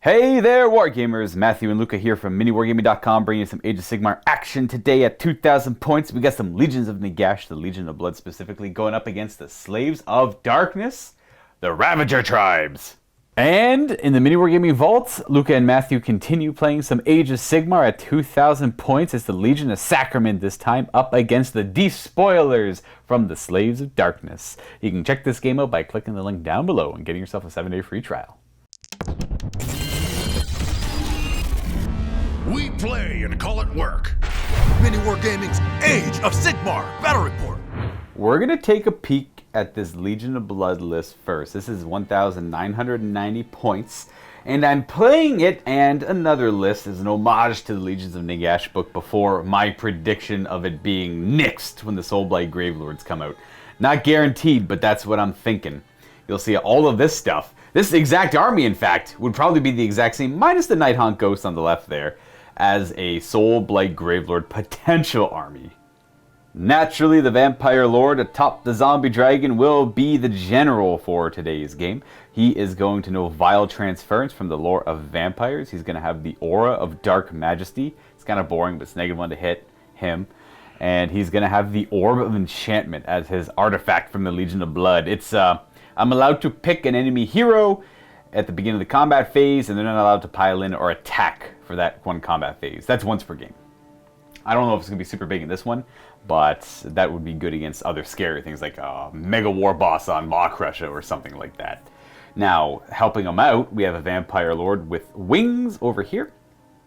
Hey there, Wargamers! Matthew and Luca here from MiniWarGaming.com, bringing you some Age of Sigmar action today at 2,000 points. We got some Legions of Nagash, the Legion of Blood specifically, going up against the Slaves of Darkness, the Ravager tribes. And in the MiniWarGaming Vault, Luca and Matthew continue playing some Age of Sigmar at 2,000 points. It's the Legion of Sacrament this time, up against the Despoilers from the Slaves of Darkness. You can check this game out by clicking the link down below and getting yourself a 7-day free trial. We play and call it work. MiniWarGaming's Age of Sigmar Battle Report. We're going to take a peek at this Legion of Blood list first. This is 1,990 points, and I'm playing it and another list as an homage to the Legions of Nagash book before my prediction of it being nixed when the Soulblight Gravelords come out. Not guaranteed, but that's what I'm thinking. You'll see all of this stuff. This exact army, in fact, would probably be the exact same, minus the Nighthaunt Ghost on the left there, as a Soulblight Gravelord potential army. Naturally, the Vampire Lord atop the Zombie Dragon will be the general for today's game. He is going to know Vile Transference from the lore of vampires. He's going to have the Aura of Dark Majesty. It's kind of boring, but it's -1 to hit him. And he's going to have the Orb of Enchantment as his artifact from the Legion of Blood. It's I'm allowed to pick an enemy hero at the beginning of the combat phase, and they're not allowed to pile in or attack for that one combat phase. That's once per game. I don't know if it's going to be super big in this one, but that would be good against other scary things like a Mega War Boss on Maw Crusher or something like that. Now, helping him out, we have a Vampire Lord with wings over here.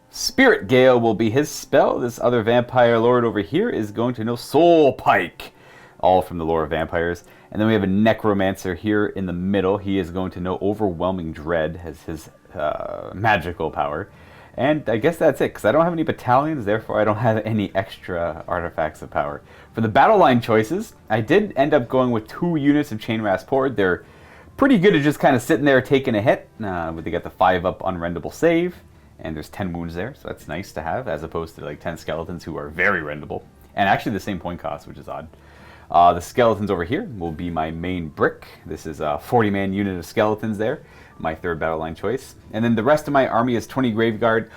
Spirit Gale will be his spell. This other Vampire Lord over here is going to know Soul Pike, all from the lore of vampires. And then we have a Necromancer here in the middle. He is going to know Overwhelming Dread as his magical power. And I guess that's it, because I don't have any battalions, therefore I don't have any extra artifacts of power. For the battle line choices, I did end up going with 2 units of CHAINRASP HORDE. They're pretty good at just kind of sitting there taking a hit. They got the 5-up unrendable save, and there's 10 wounds there, so that's nice to have, as opposed to like 10 skeletons who are very rendable. And actually the same point cost, which is odd. The skeletons over here will be my main brick. This is a 40-man unit of skeletons there, my 3rd battle line choice. And then the rest of my army is 20 Graveguard.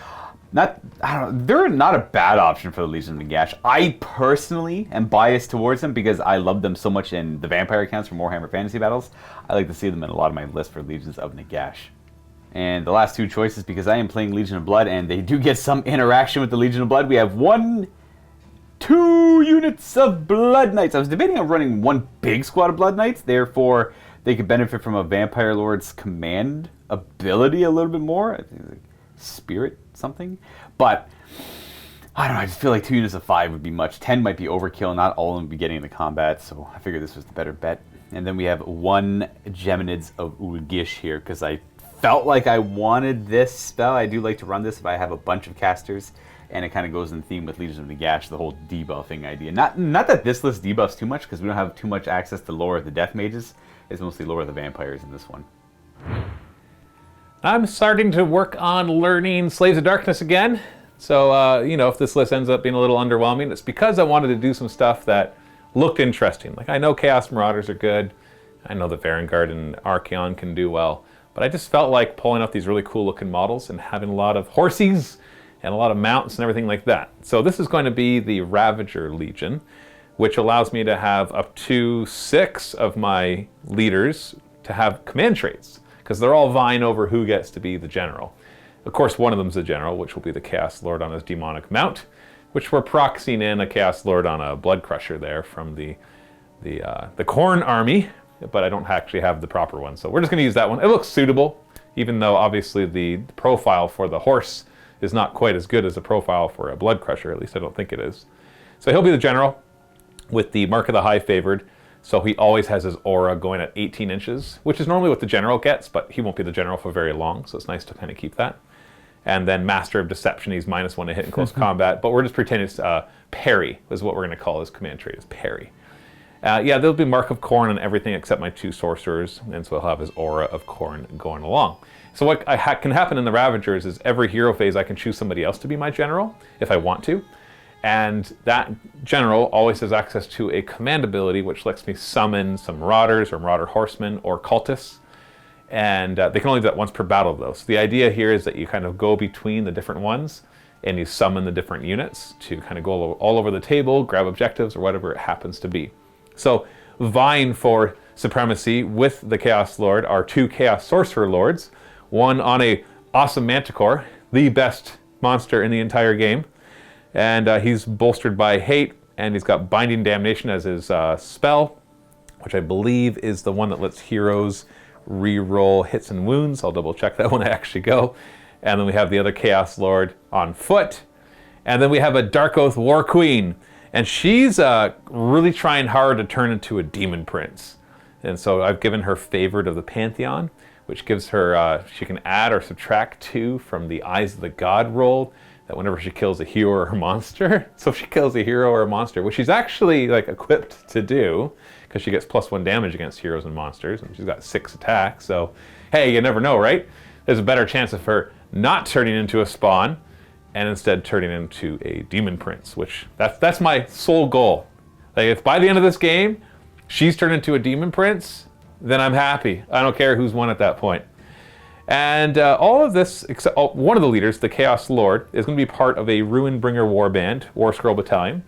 They're not a bad option for the Legion of Nagash. I personally am biased towards them because I love them so much in the vampire accounts from Warhammer Fantasy Battles. I like to see them in a lot of my lists for Legions of Nagash. And the last 2 choices, because I am playing Legion of Blood and they do get some interaction with the Legion of Blood, we have 2 units of Blood Knights. I was debating on running 1 big squad of Blood Knights, therefore they could benefit from a Vampire Lord's command ability a little bit more. I think like Spirit something. But I don't know, I just feel like 2 units of 5 would be much. 10 might be overkill, not all of them would be getting into combat, so I figured this was the better bet. And then we have 1 GEMINIDS of UHL-GYSH here, because I felt like I wanted this spell. I do like to run this if I have a bunch of casters. And it kind of goes in theme with Legions of Nagash, the whole debuffing idea. Not that this list debuffs too much, because we don't have too much access to lore of the Death Mages. It's mostly lore of the vampires in this one. I'm starting to work on learning Slaves of Darkness again. So, you know, if this list ends up being a little underwhelming, it's because I wanted to do some stuff that looked interesting. Like, I know Chaos Marauders are good. I know the Vanguard and Archaon can do well. But I just felt like pulling out these really cool looking models and having a lot of horses and a lot of mounts and everything like that. So this is going to be the Ravager Legion, which allows me to have up to 6 of my leaders to have command traits, because they're all vying over who gets to be the general. Of course, one of them's the general, which will be the Chaos Lord on his demonic mount, which we're proxying in a Chaos Lord on a Blood Crusher there from the Khorne army, but I don't actually have the proper one. So we're just gonna use that one. It looks suitable, even though obviously the profile for the horse is not quite as good as a profile for a Blood Crusher, at least I don't think it is. So he'll be the general with the mark of the high-favored, so he always has his aura going at 18 inches, which is normally what the general gets, but he won't be the general for very long, so it's nice to kind of keep that. And then Master of Deception, he's -1 to hit in close combat, but we're just pretending it's parry, is what we're going to call his command trait, is parry. Yeah, there'll be Mark of Khorne on everything except my 2 sorcerers, and so he'll have his aura of Khorne going along. So what can happen in the Ravagers is every hero phase I can choose somebody else to be my general, if I want to. And that general always has access to a command ability, which lets me summon some Marauders or Marauder Horsemen or Cultists. And they can only do that once per battle, though. So the idea here is that you kind of go between the different ones, and you summon the different units to kind of go all over the table, grab objectives, or whatever it happens to be. So vying for supremacy with the Chaos Lord are 2 Chaos Sorcerer Lords, one on a awesome Manticore, the best monster in the entire game. And he's bolstered by Hate, and he's got Binding Damnation as his spell, which I believe is the one that lets heroes re-roll hits and wounds. I'll double check that when I actually go. And then we have the other Chaos Lord on foot. And then we have a Darkoath WARQUEEN. And she's really trying hard to turn into a Demon Prince. And so I've given her Favored of the Pantheon, which gives her, she can add or subtract 2 from the Eyes of the God roll, that whenever she kills a hero or a monster. So if she kills a hero or a monster, which she's actually like equipped to do, because she gets +1 damage against heroes and monsters, and she's got 6 attacks. So, hey, you never know, right? There's a better chance of her not turning into a spawn, and instead turning into a Demon Prince, which that's my sole goal. Like, if by the end of this game, she's turned into a Demon Prince, then I'm happy. I don't care who's won at that point. And all of this, except one of the leaders, the Chaos Lord, is going to be part of a Ruinbringer Warband, War Scroll Battalion,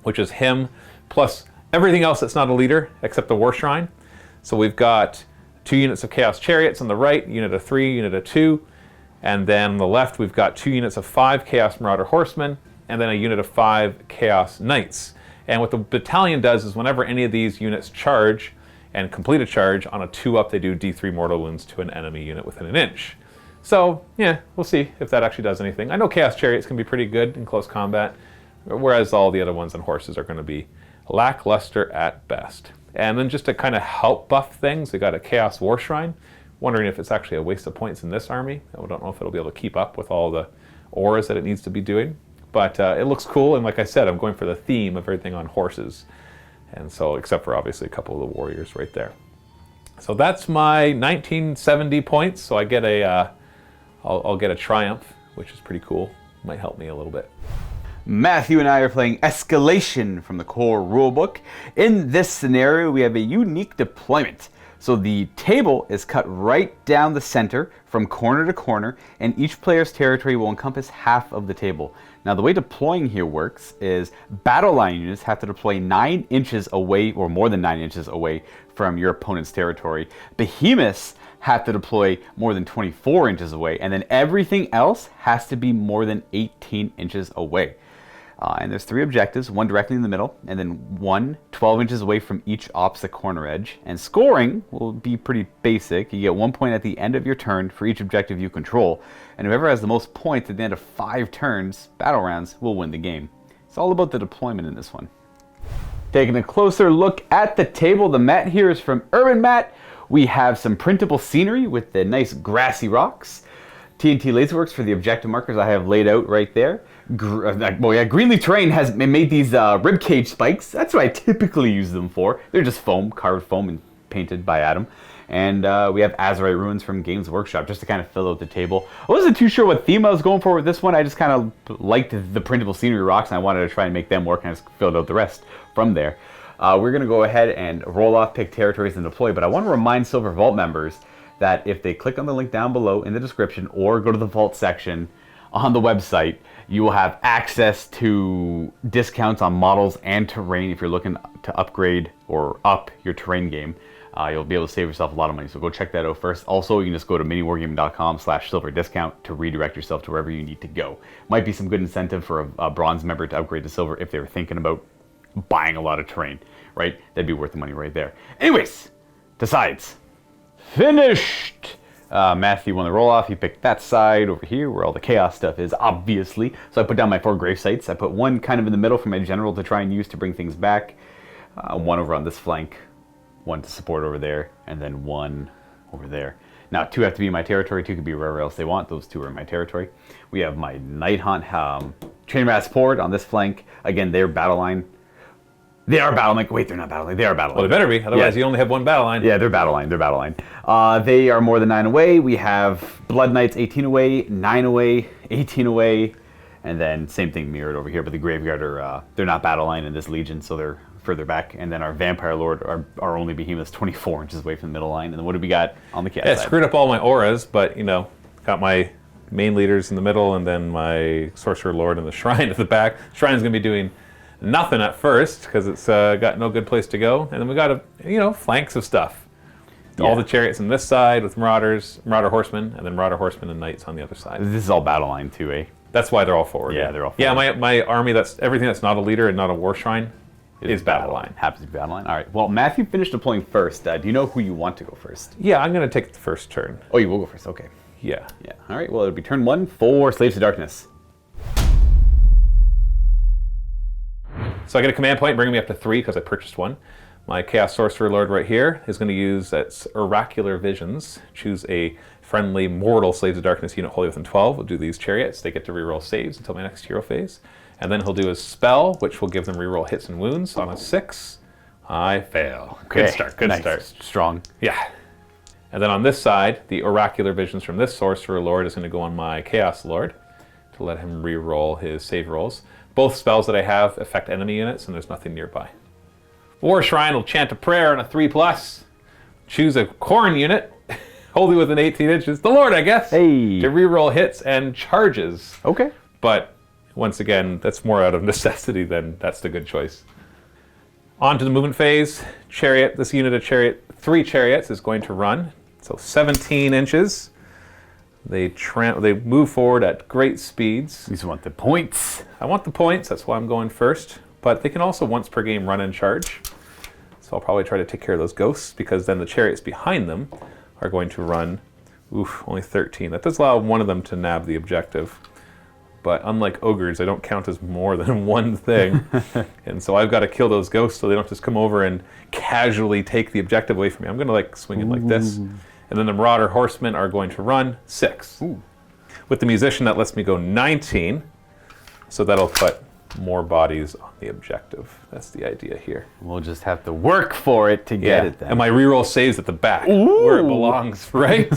which is him plus everything else that's not a leader except the WARSHRINE. So we've got 2 units of Chaos Chariots on the right, unit of 3, unit of 2. And then on the left, we've got 2 units of 5 Chaos Marauder Horsemen, and then a unit of 5 Chaos Knights. And what the battalion does is whenever any of these units charge and complete a charge, on a 2-up, they do D3 mortal wounds to an enemy unit within an inch. So, yeah, we'll see if that actually does anything. I know Chaos Chariots can be pretty good in close combat, whereas all the other ones on horses are going to be lackluster at best. And then just to kind of help buff things, we got a Chaos WARSHRINE. Wondering if it's actually a waste of points in this army. I don't know if it'll be able to keep up with all the auras that it needs to be doing. But it looks cool, and like I said, I'm going for the theme of everything on horses. And so, except for obviously a couple of the warriors right there. So that's my 1970 points. So I get a, I'll get a Triumph, which is pretty cool. Might help me a little bit. Matthew and I are playing Escalation from the core rulebook. In this scenario, we have a unique deployment. So the table is cut right down the center from corner to corner, and each player's territory will encompass half of the table. Now the way deploying here works is battle line units have to deploy 9 inches away, or more than 9 inches away from your opponent's territory. Behemoths have to deploy more than 24 inches away, and then everything else has to be more than 18 inches away. And there's 3 objectives, one directly in the middle, and then one 12 inches away from each opposite corner edge. And scoring will be pretty basic. You get 1 point at the end of your turn for each objective you control. And whoever has the most points at the end of 5 turns, battle rounds, will win the game. It's all about the deployment in this one. Taking a closer look at the table, the mat here is from Urban Mat. We have some printable scenery with the nice grassy rocks. TNT Laserworks for the objective markers I have laid out right there. Greenleaf Terrain has made these ribcage spikes. That's what I typically use them for. They're just foam, carved foam and painted by Adam. And we have Azurite Ruins from Games Workshop just to kind of fill out the table. I wasn't too sure what theme I was going for with this one. I just kind of liked the printable scenery rocks and I wanted to try and make them work, and I just filled out the rest from there. We're going to go ahead and roll off, pick territories, and deploy. But I want to remind Silver Vault members that if they click on the link down below in the description or go to the Vault section on the website, you will have access to discounts on models and terrain if you're looking to upgrade or up your terrain game. You'll be able to save yourself a lot of money, so go check that out first. Also, you can just go to miniwargaming.com/silver discount to redirect yourself to wherever you need to go. Might be some good incentive for a bronze member to upgrade to silver if they were thinking about buying a lot of terrain, right? That'd be worth the money right there. Anyways, decides. Finished! Matthew won the roll-off. He picked that side over here where all the chaos stuff is, obviously. So I put down my 4 grave sites. I put one kind of in the middle for my general to try and use to bring things back. One over on this flank, one to support over there, and then one over there. Now, 2 have to be in my territory. 2 could be wherever else they want. Those 2 are in my territory. We have my Night Hunt CHAINRASP horde on this flank. Again, they're battle line. They are battle line. Wait, they're not battle line. They are battle line. Well, they better be. Otherwise, you only have one battle line. Yeah, they're battle line. They're battle line. They are more than 9 away. We have Blood Knights 18 away, 9 away, 18 away, and then same thing mirrored over here. But the Graveyard are they're not battle line in this Legion, so they're further back, and then our Vampire Lord, our only behemoth, is 24 inches away from the middle line. And then what do we got on the cat Yeah, side? screwed up all my auras, but you know, got my main leaders in the middle, and then my Sorcerer Lord in the shrine at the back. Shrine's gonna be doing nothing at first because it's got no good place to go, and then we got flanks of stuff. Yeah. All the chariots on this side with Marauders, Marauder Horsemen, and then Marauder Horsemen and Knights on the other side. This is all battle line too, eh? That's why they're all forward. Yeah, they're all Yeah, forward. my army, that's everything that's not a leader and not a Warshrine is battle line. Happens to be battle line. All right. Well, Matthew finished deploying first. Do you know who you want to go first? Yeah, I'm gonna take the first turn. Oh, you will go first. Okay. Yeah. Yeah. All right. Well, it'll be turn 1 for Slaves of Darkness. So I get a command point, bringing me up to 3 because I purchased one. My Chaos Sorcerer Lord right here is going to use its Oracular Visions. Choose a friendly mortal Slaves of Darkness unit wholly within 12. We'll do these chariots. They get to reroll saves until my next hero phase. And then he'll do his spell, which will give them reroll hits and wounds. On a 6, I fail. Good start, good nice. start. Strong. Yeah. And then on this side, the Oracular Visions from this Sorcerer Lord is going to go on my Chaos Lord to let him reroll his save rolls. Both spells that I have affect enemy units, and there's nothing nearby. WARSHRINE will chant a prayer on a 3+. Choose a Khorne unit, wholly within 18 inches. The Lord, I guess. Hey. To reroll hits and charges. Okay. But once again, that's more out of necessity than that's the good choice. On to the movement phase. Chariot, this unit of chariot, 3 chariots is going to run. So 17 inches. They move forward at great speeds. You just want the points. I want the points, that's why I'm going first. But they can also once per game run and charge. So I'll probably try to take care of those ghosts because then the chariots behind them are going to run, only 13. That does allow one of them to nab the objective. But unlike ogres, I don't count as more than one thing. And so I've got to kill those ghosts so they don't just come over and casually take the objective away from me. I'm going to like swing it like this. And then the Marauder Horsemen are going to run 6. Ooh. With the Musician, that lets me go 19. So that'll put more bodies on the objective. That's the idea here. We'll just have to work for it to get it then. And my reroll saves at the back, where it belongs, right?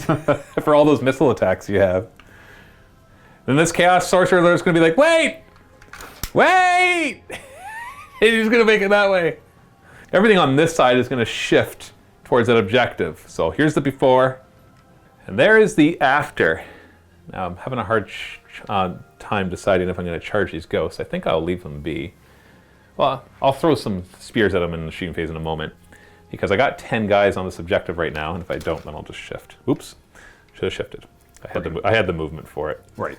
For all those missile attacks you have. Then this Chaos Sorcerer Lord is going to be like, wait! Wait! And he's going to make it that way. Everything on this side is going to shift towards that objective. So here's the before, and there is the after. Now I'm having a hard time deciding if I'm going to charge these ghosts. I think I'll leave them be. Well, I'll throw some spears at them in the shooting phase in a moment, because I got 10 guys on this objective right now, and if I don't, then I'll just shift. Oops, should have shifted. I had the movement for it. Right.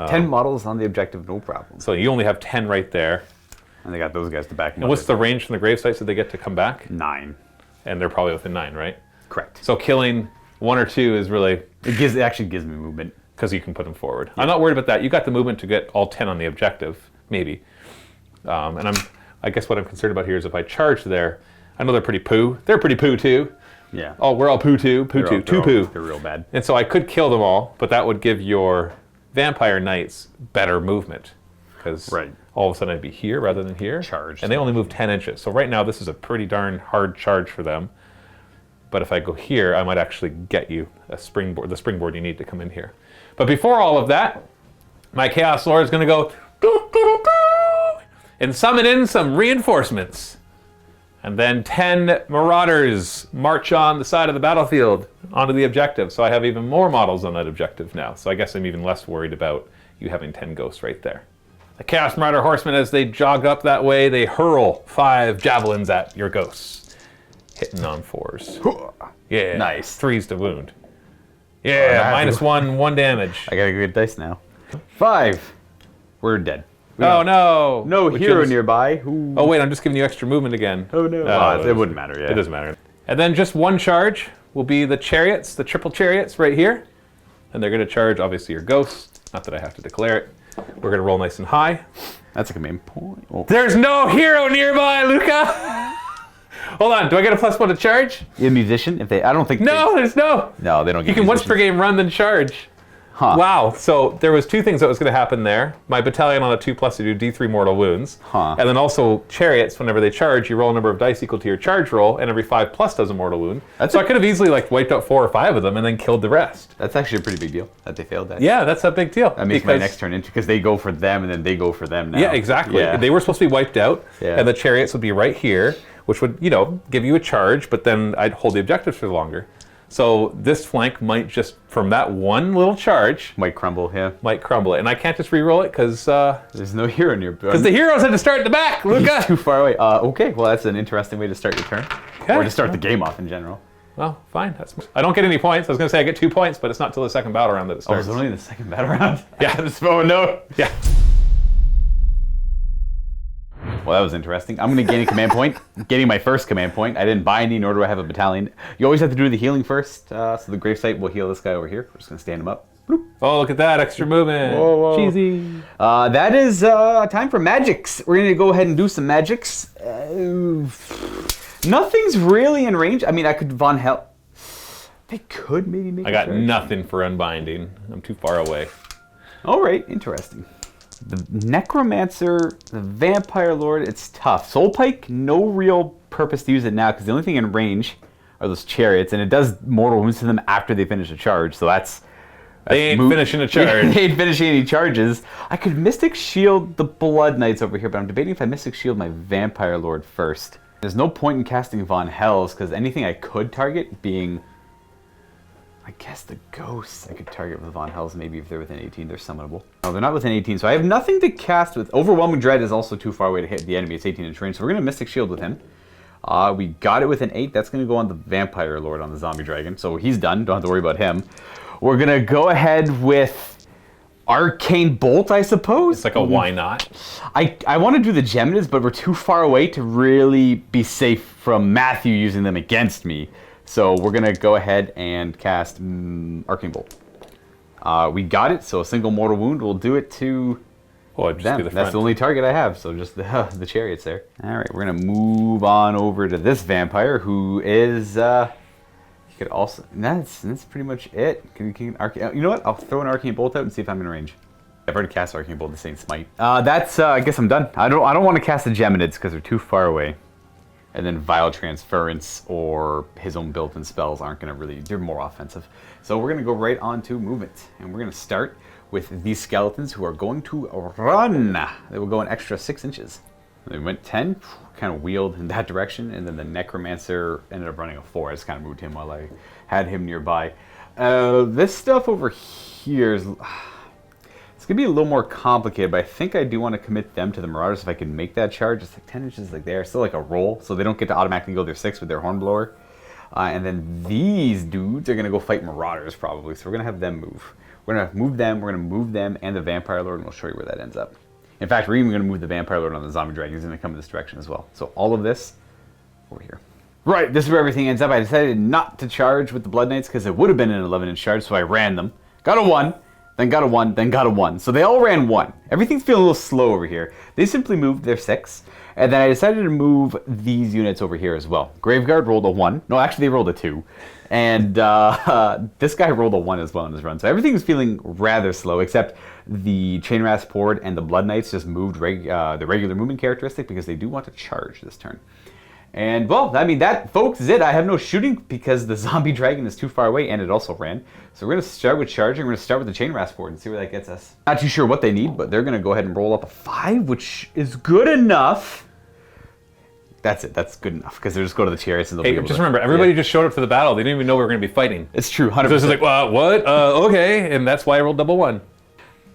10 models on the objective, no problem. So you only have 10 right there. And they got those guys to back them And what's the range from the grave sites that they get to come back? 9. And they're probably within 9, right? Correct. So killing 1 or 2 is really... It actually gives me movement. Because you can put them forward. Yeah. I'm not worried about that. You got the movement to get all 10 on the objective, maybe. And I guess what I'm concerned about here is if I charge there, I know they're pretty poo. They're pretty poo too. Yeah. Oh, we're all poo too, poo too, two poo. They're real bad. And so I could kill them all, but that would give your Vampire Knights better movement. Because all of a sudden I'd be here rather than here. Charged. And they only move 10 inches. So right now this is a pretty darn hard charge for them. But if I go here, I might actually get you a springboard, the springboard you need to come in here. But before all of that, my Chaos Lord is going to go and summon in some reinforcements. And then 10 Marauders march on the side of the battlefield onto the objective. So I have even more models on that objective now. So I guess I'm even less worried about you having 10 ghosts right there. The Chaos Marauder Horsemen, as they jog up that way, they hurl 5 javelins at your ghosts. Hitting on 4s. Yeah. Nice. 3s to wound. Yeah, -1, 1 damage. I got a good dice now. 5. We're dead. Oh no! No hero nearby. Ooh. Oh wait, I'm just giving you extra movement again. Oh no. It wouldn't matter, yeah. It doesn't matter. And then just 1 charge will be the chariots, the triple chariots right here. And they're going to charge, obviously, your ghosts. Not that I have to declare it. We're going to roll nice and high. That's a command point. Oh. There's no hero nearby, Luca! Hold on, do I get a +1 to charge? A musician? If they, I don't think. No, there's no. No, they don't get. You can once per game run then charge. Huh. Wow. So there was two things that was going to happen there. My battalion on a 2+ to do D3 mortal wounds. Huh. And then also chariots, whenever they charge, you roll a number of dice equal to your charge roll, and every 5+ does a mortal wound. So I could have easily like wiped out 4 or 5 of them and then killed the rest. That's actually a pretty big deal that they failed that. Yeah, that's a big deal. That makes my next turn into, because they go for them and then they go for them now. Yeah, exactly. Yeah. They were supposed to be wiped out, Yeah. and the chariots would be right here, which would, you know, give you a charge, but then I'd hold the objectives for longer. So this flank might just, from that one little charge, Might crumble, yeah. might crumble it. And I can't just re-roll it because There's no hero near. the heroes had to start at the back. Luca! Too far away. Okay, well that's an interesting way to start your turn. Okay. Or to start the game off in general. Well, fine. I don't get any points. I was going to say I get 2 points, but it's not till the second battle round that it Oh, starts. it's only the second battle round? Yeah. Oh no. Yeah. Well, that was interesting. I'm going to gain a command point. Getting my first command point. I didn't buy any, nor do I have a battalion. You always have to do the healing first. So the gravesite will heal this guy over here. We're just going to stand him up. Bloop. Oh, look at that. Extra movement. Whoa, whoa. Cheesy. That is time for magics. We're going to go ahead and do some magics. Nothing's really in range. I mean, I could Von Hell. They could maybe make I got nothing for unbinding. I'm too far away. All right, interesting. The Necromancer, the Vampire Lord, it's tough. Soul Pike, no real purpose to use it now because the only thing in range are those chariots, and it does mortal wounds to them after they finish a charge. So that's They ain't finishing a charge. They ain't finishing any charges. I could Mystic Shield the Blood Knights over here, but I'm debating if I Mystic Shield my Vampire Lord first. There's no point in casting Von Hells because anything I could target being, I guess, the ghosts I could target with Von Hells. Maybe if they're within 18, they're summonable. No, they're not within 18, so I have nothing to cast with. Overwhelming Dread is also too far away to hit the enemy. It's 18 inch range, so we're going to Mystic Shield with him. We got it with an 8. That's going to go on the Vampire Lord on the Zombie Dragon, so he's done. Don't have to worry about him. We're going to go ahead with Arcane Bolt, I suppose. It's like a why not? I want to do the Geminids, but we're too far away to really be safe from Matthew using them against me. So we're going to go ahead and cast Arcane Bolt. We got it, so a single mortal wound will do it to Just them. do the That's front. the only target I have, so just the chariots there. All right, we're going to move on over to this vampire who is... you could also... That's pretty much it. You know what? I'll throw an Arcane Bolt out and see if I'm in range. I've already cast Arcane Bolt, this ain't Smite. That's, I guess I'm done. I don't want to cast the Geminids because they're too far away. And then Vile Transference or his own built-in spells aren't going to really... They're more offensive. So we're going to go right on to movement. And we're going to start with these skeletons who are going to run. They will go an extra 6 inches. They went 10, kind of wheeled in that direction, and then the Necromancer ended up running a 4. I just kind of moved him while I had him nearby. This stuff over here is... It's going to be a little more complicated, but I think I do want to commit them to the Marauders if I can make that charge. It's like 10 inches like there. Still like a roll, so they don't get to automatically go their 6 with their Hornblower. And then these dudes are going to go fight Marauders probably, so we're going to have them move. We're going to move them, we're going to move them and the Vampire Lord, and we'll show you where that ends up. In fact, we're even going to move the Vampire Lord on the Zombie Dragon. He's going to come in this direction as well. So all of this over here. Right, this is where everything ends up. I decided not to charge with the Blood Knights because it would have been an 11-inch charge, so I ran them. Got a 1. Then got a 1, then got a 1. So they all ran 1. Everything's feeling a little slow over here. They simply moved their 6. And then I decided to move these units over here as well. Graveguard rolled a 1. No, actually they rolled a 2. And this guy rolled a 1 as well in his run. So everything's feeling rather slow, except the CHAINRASP Horde and the Blood Knights just moved the regular movement characteristic because they do want to charge this turn. And, well, I mean, that, folks, is it. I have no shooting because the Zombie Dragon is too far away, and it also ran. So we're going to start with charging. We're going to start with the CHAINRASP Horde and see where that gets us. Not too sure what they need, but they're going to go ahead and roll up a 5, which is good enough. That's it. That's good enough, because they'll just go to the Chariots and they'll be able just to... remember, everybody just showed up for the battle. They didn't even know we were going to be fighting. It's true, 100%. So it's like, what? Okay. And that's why I rolled double 1.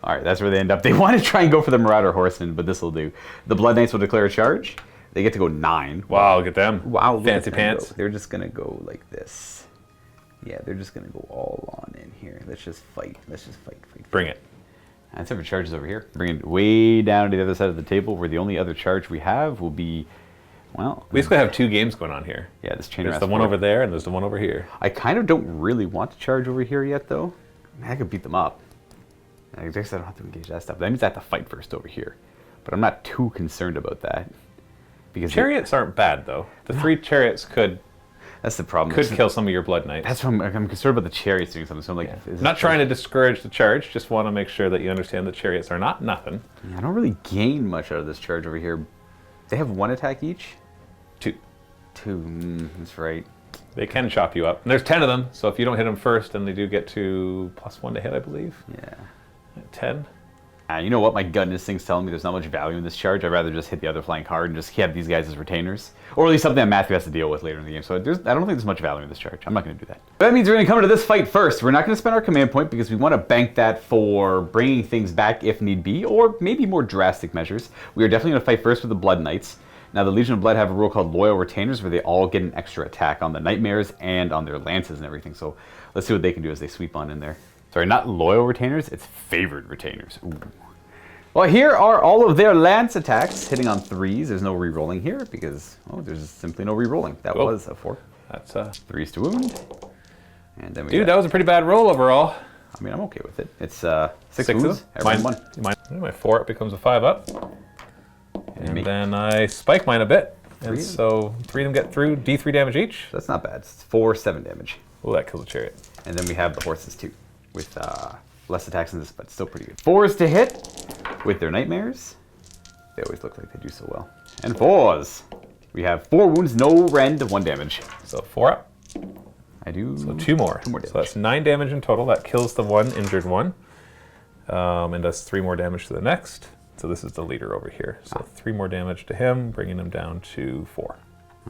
All right, that's where they end up. They want to try and go for the Marauder Horsemen, but this will do. The Blood Knights will declare a charge. They get to go 9. Wow, look at them. Wow, look fancy at them pants. go. They're just going to go like this. Yeah, they're just going to go all on in here. Let's just fight. Let's just fight. Bring it. And separate charges over here. Bring it way down to the other side of the table where the only other charge we have will be, well... We basically have 2 games going on here. Yeah, this CHAINRASP. There's the one over there and there's the one over here. I kind of don't really want to charge over here yet, though. I could beat them up. I guess I don't have to engage that stuff. That means I have to fight first over here. But I'm not too concerned about that. Because Chariots aren't bad, though. The 3 chariots could... That's the problem. Could kill some of your Blood Knights. That's what I'm concerned about the Chariots doing something. So I'm like, Not trying to discourage the charge, just want to make sure that you understand that Chariots are not nothing. Yeah, I don't really gain much out of this charge over here. They have 1 attack each? 2. 2, that's right. They can chop you up. And there's 10 of them, so if you don't hit them first, then they do get to +1 to hit, I believe. Yeah. 10. You know what? My gut instinct's telling me there's not much value in this charge. I'd rather just hit the other flank hard and just have these guys as retainers. Or at least something that Matthew has to deal with later in the game. So I don't think there's much value in this charge. I'm not going to do that. But that means we're going to come into this fight first. We're not going to spend our command point because we want to bank that for bringing things back if need be, or maybe more drastic measures. We are definitely going to fight first with the Blood Knights. Now, the Legion of Blood have a rule called Loyal Retainers where they all get an extra attack on the Nightmares and on their lances and everything. So let's see what they can do as they sweep on in there. Sorry, not Loyal Retainers, it's Favored Retainers. Ooh. Well, here are all of their lance attacks hitting on 3s. There's no re-rolling here because, there's simply no re-rolling. That was a 4. That's 3s to wound. And then we Dude, that was a pretty bad roll overall. I mean, I'm okay with it. It's 6 of wounds. them? My 4 up becomes a 5 up. And then I spike mine a bit. And so 3 of them get through, D3 damage each. That's not bad. It's 4, 7 damage. Oh, that kills a chariot. And then we have the horses too, with less attacks than this, but still pretty good. 4s to hit with their Nightmares. They always look like they do so well. And 4s. We have 4 wounds, no rend, 1 damage. So 4 up. I do. So 2 more. 2 more damage. So that's 9 damage in total. That kills the 1 injured one. And does 3 more damage to the next. So this is the leader over here. So 3 more damage to him, bringing him down to 4.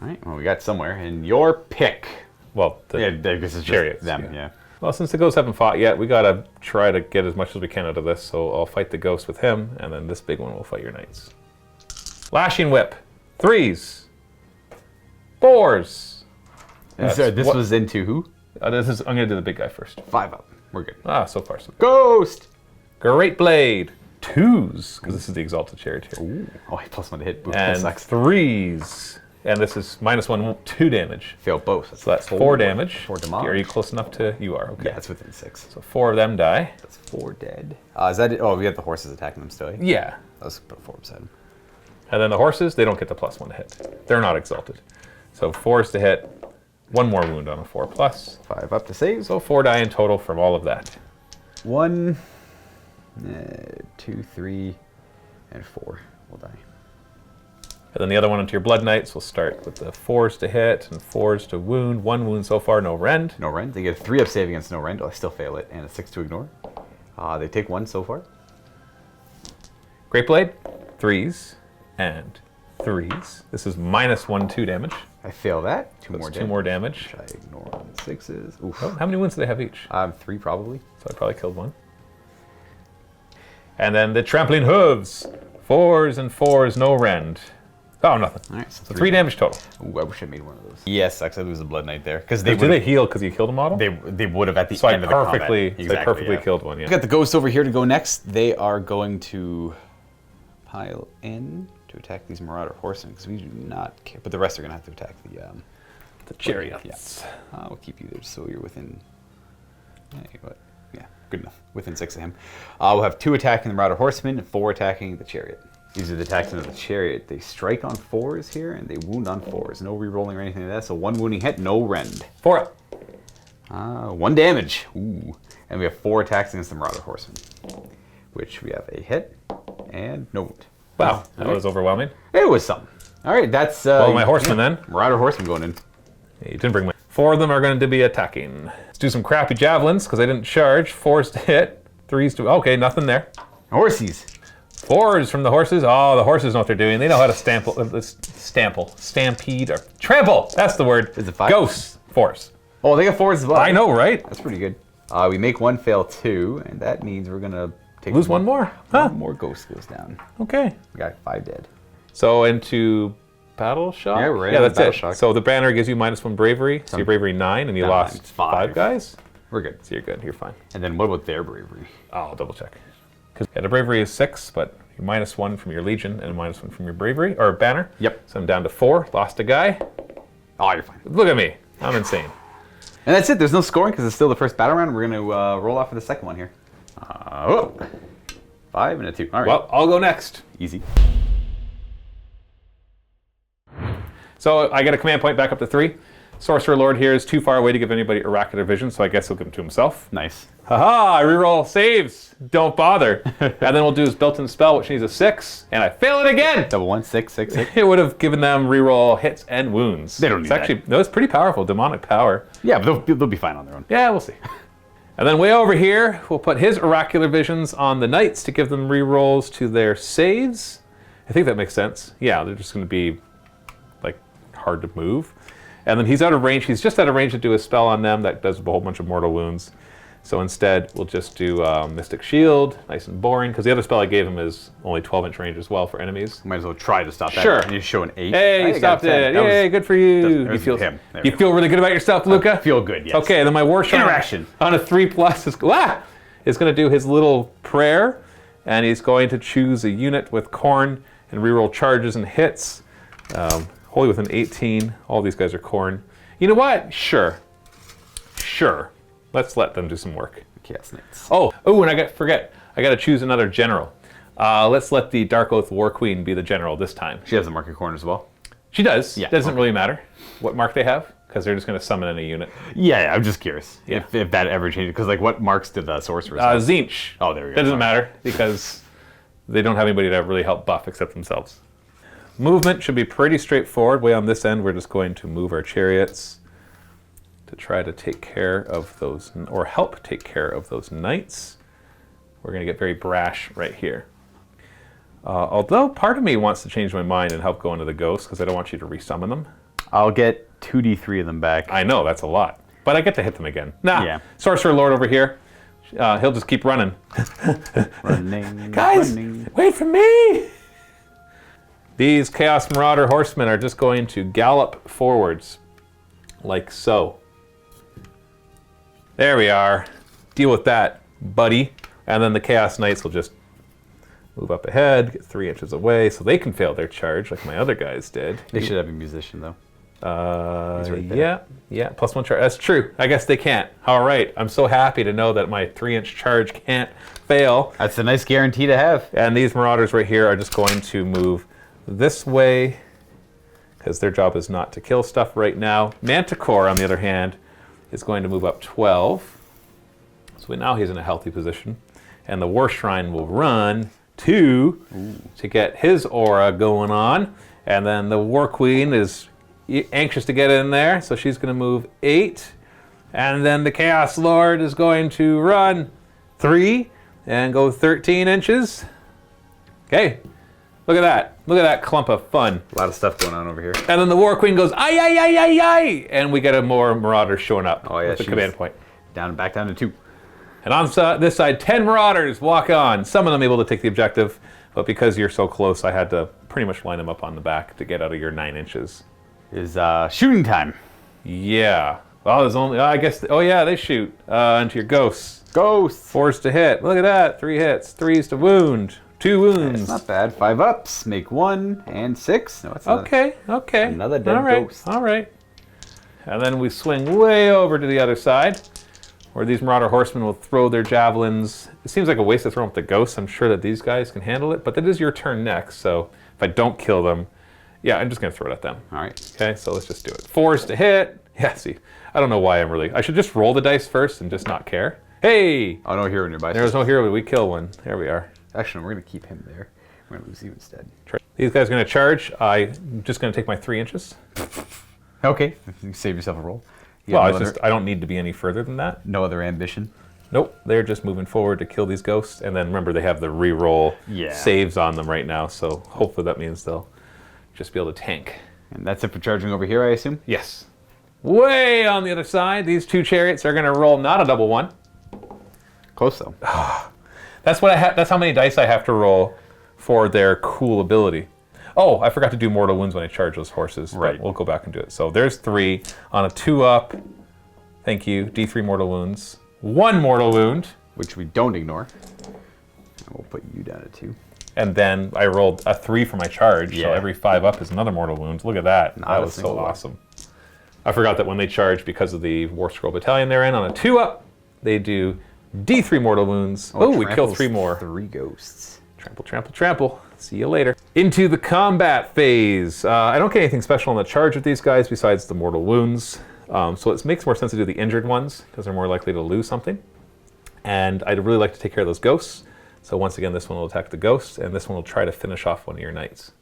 All right, well, we got somewhere. And your pick. Well, I guess it's Chariots, just them, yeah. Well, since the ghosts haven't fought yet, we gotta try to get as much as we can out of this. So I'll fight the ghost with him, and then this big one will fight your knights. Lashing whip, 3s, 4s. So this was into who? I'm gonna do the big guy first. 5 up. We're good. So far so good. Ghost. Great blade, 2s, because this is the exalted chariot here. Ooh. Oh, +1 to hit. Ooh, And that sucks. 3s. And this is -1, 2 damage. Fail both. So that's 4 damage. 4 damage. Are you close enough to? You are, okay. Yeah, it's within 6. So 4 of them die. That's 4 dead. Is that it? Oh, we have the horses attacking them still. Yeah. Let's put 4 beside them. And then the horses, they don't get the +1 to hit. They're not exalted. So 4s to hit, 1 more wound on a 4+. 5 up to save. So 4 die in total from all of that. 1, 2, 3, and 4 will die. And then the other one into your Blood Knights will start with the 4s to hit and 4s to wound. 1 wound so far, no rend. No rend. They get a 3 up save against no rend. Oh, I still fail it. And a 6 to ignore. They take 1 so far. Great Blade, 3s and 3s. This is -1, 2 damage. I fail that. 2 That's more 2 more damage. Which I ignore on 6s. Oof. Oh, how many wounds do they have each? 3 probably. So I probably killed 1. And then the Trampling Hooves. 4s and 4s, no rend. Oh, nothing. All right, so 3 damage total. Ooh, I wish I made one of those. Yes, sucks. I lose the Blood Knight there. Because Do they heal because you killed a model? They would have at the So I end of the combat. perfectly, Exactly, yeah. killed one, yeah. We got the ghost over here to go next. They are going to pile in to attack these Marauder Horsemen because we do not care. But the rest are going to have to attack The Chariots. Yeah. We'll keep you there so you're within. Yeah, good enough. Within 6 of him. We'll have 2 attacking the Marauder Horsemen and 4 attacking the Chariot. These are the attacks into the Chariot. They strike on 4s here and they wound on 4s. No re-rolling or anything like that. So 1 wounding hit, no rend. 4 up. 1 damage. Ooh. And we have 4 attacks against the Marauder Horsemen. Which we have a hit and no wound. Wow, that was overwhelming. It was something. All right, that's... Well, my horsemen then. Marauder Horsemen going in. Yeah, you didn't bring my... 4 of them are going to be attacking. Let's do some crappy javelins because I didn't charge. 4s to hit. 3s to... Okay, nothing there. Horsies. 4s from the horses. Oh, the horses know what they're doing. They know how to stampede, or trample. That's the word. Is it 5? Ghosts. 4s. Oh, they got 4s as well. I know, right? That's pretty good. We make 1 fail 2, and that means we're going to take... Lose 1 more. Huh. 1 more ghost goes down. Okay. We got 5 dead. So into battle shock? Yeah, we're yeah, in that's battle it. shock. So the banner gives you -1 bravery. So your bravery 9, and you lost 5 guys. We're good. So you're good. You're fine. And then what about their bravery? I'll double check. Because the bravery is 6, but you're -1 from your legion and -1 from your bravery or banner. Yep. So I'm down to 4. Lost a guy. Oh, you're fine. Look at me. I'm insane. And that's it. There's no scoring because it's still the first battle round. We're going to roll off for the second one here. 5 and a 2. All right. Well, I'll go next. Easy. So I get a command point back up to 3. Sorcerer Lord here is too far away to give anybody oracular vision, so I guess he'll give them to himself. Nice. Haha, I reroll saves. Don't bother. And then we'll do his built-in spell, which needs a 6, and I fail it again. Double 1, 6, 6, 6. It would have given them reroll hits and wounds. They don't need that. Actually, no, it's pretty powerful, demonic power. Yeah, but they'll be fine on their own. Yeah, we'll see. And then way over here, we'll put his oracular visions on the knights to give them rerolls to their saves. I think that makes sense. Yeah, they're just going to be like hard to move. And then he's out of range. He's just out of range to do a spell on them that does a whole bunch of mortal wounds. So instead, we'll just do Mystic Shield, nice and boring, because the other spell I gave him is only 12-inch range as well for enemies. Might as well try to stop that. Sure. And you show an 8. Hey, you stopped it. Yay, good for you. You feel really good about yourself, Luca? I feel good, yes. Okay, then my WARSHRINE Interaction. on a 3+ is going to do his little prayer, and he's going to choose a unit with Khorne and reroll charges and hits. Holy with an 18. All these guys are Khorne. You know what? Sure. Let's let them do some work. Chaos Knights. Oh, and I got to choose another general. Let's let the DARKOATH WARQUEEN be the general this time. She has a market corner as well. She does. Yeah. Doesn't really matter what mark they have, because they're just going to summon in a unit. Yeah, I'm just curious Yeah. if that ever changes. Because like, what marks did the sorcerers have? Tzeentch. Oh, there we go. That doesn't matter, because they don't have anybody to really help buff except themselves. Movement should be pretty straightforward. Way on this end, we're just going to move our chariots to try to take care of those, or help take care of those knights. We're going to get very brash right here. Although part of me wants to change my mind and help go into the ghosts, because I don't want you to resummon them. I'll get 2d3 of them back. I know, that's a lot. But I get to hit them again. Nah, Yeah. Sorcerer Lord over here, he'll just keep running. Running, Guys, running. wait for me! These Chaos Marauder Horsemen are just going to gallop forwards, like so. There we are. Deal with that, buddy. And then the Chaos Knights will just move up ahead, get 3 inches away, so they can fail their charge like my other guys did. They should have a musician though. He's right there. Yeah, +1 charge. That's true. I guess they can't. All right, I'm so happy to know that my 3-inch charge can't fail. That's a nice guarantee to have. And these Marauders right here are just going to move this way, because their job is not to kill stuff right now. Manticore, on the other hand, is going to move up 12. So now he's in a healthy position. And the WARSHRINE will run 2 to get his aura going on. And then the WARQUEEN is anxious to get in there, so she's going to move 8. And then the Chaos Lord is going to run 3 and go 13 inches. Okay, look at that. Look at that clump of fun. A lot of stuff going on over here. And then the WARQUEEN goes, ay, ay, ay, ay, ay, and we get a more Marauder showing up with the command point. Back down to 2. And on this side, 10 Marauders walk on. Some of them able to take the objective, but because you're so close, I had to pretty much line them up on the back to get out of your 9 inches. Is shooting time. Yeah. Oh, there's only, I guess, oh yeah, they shoot into your ghosts. Ghosts. 4s to hit. Look at that. 3 hits. 3s to wound. 2 wounds. That's not bad. 5 ups. Make 1 and 6. No, it's not. Okay. Another dead ghost. All right. And then we swing way over to the other side, where these Marauder Horsemen will throw their javelins. It seems like a waste to throw them with the ghosts. I'm sure that these guys can handle it, but that is your turn next, so if I don't kill them, yeah, I'm just going to throw it at them. All right. Okay, so let's just do it. 4s to hit. Yeah, see, I don't know why I should just roll the dice first and just not care. Hey! Oh, no hero nearby. There was no hero, but we kill one. There we are. Actually, we're going to keep him there. We're going to lose you instead. These guys are going to charge. I'm just going to take my 3 inches. Okay. You save yourself a roll. Well, I don't need to be any further than that. No other ambition. Nope, they're just moving forward to kill these ghosts, and then remember they have the reroll saves on them right now, so hopefully that means they'll just be able to tank. And that's it for charging over here, I assume? Yes. Way on the other side, these 2 chariots are going to roll not a double 1. Close though. That's what I have. That's how many dice I have to roll for their cool ability. Oh, I forgot to do mortal wounds when I charge those horses. Right. We'll go back and do it. So there's 3 on a 2 up. Thank you. D3 mortal wounds. 1 mortal wound, which we don't ignore. And we'll put you down to 2. And then I rolled a 3 for my charge. Yeah. So every 5 up is another mortal wound. Look at that. Not that a was so single one. awesome. I forgot that when they charge, because of the War Scroll Battalion they're in, on a 2 up, they do D3 mortal wounds. Oh, we kill 3 more. 3 ghosts. Trample, trample, trample. See you later. Into the combat phase. I don't get anything special on the charge with these guys besides the mortal wounds. So it makes more sense to do the injured ones because they're more likely to lose something. And I'd really like to take care of those ghosts. So once again, this one will attack the ghosts, and this one will try to finish off one of your knights.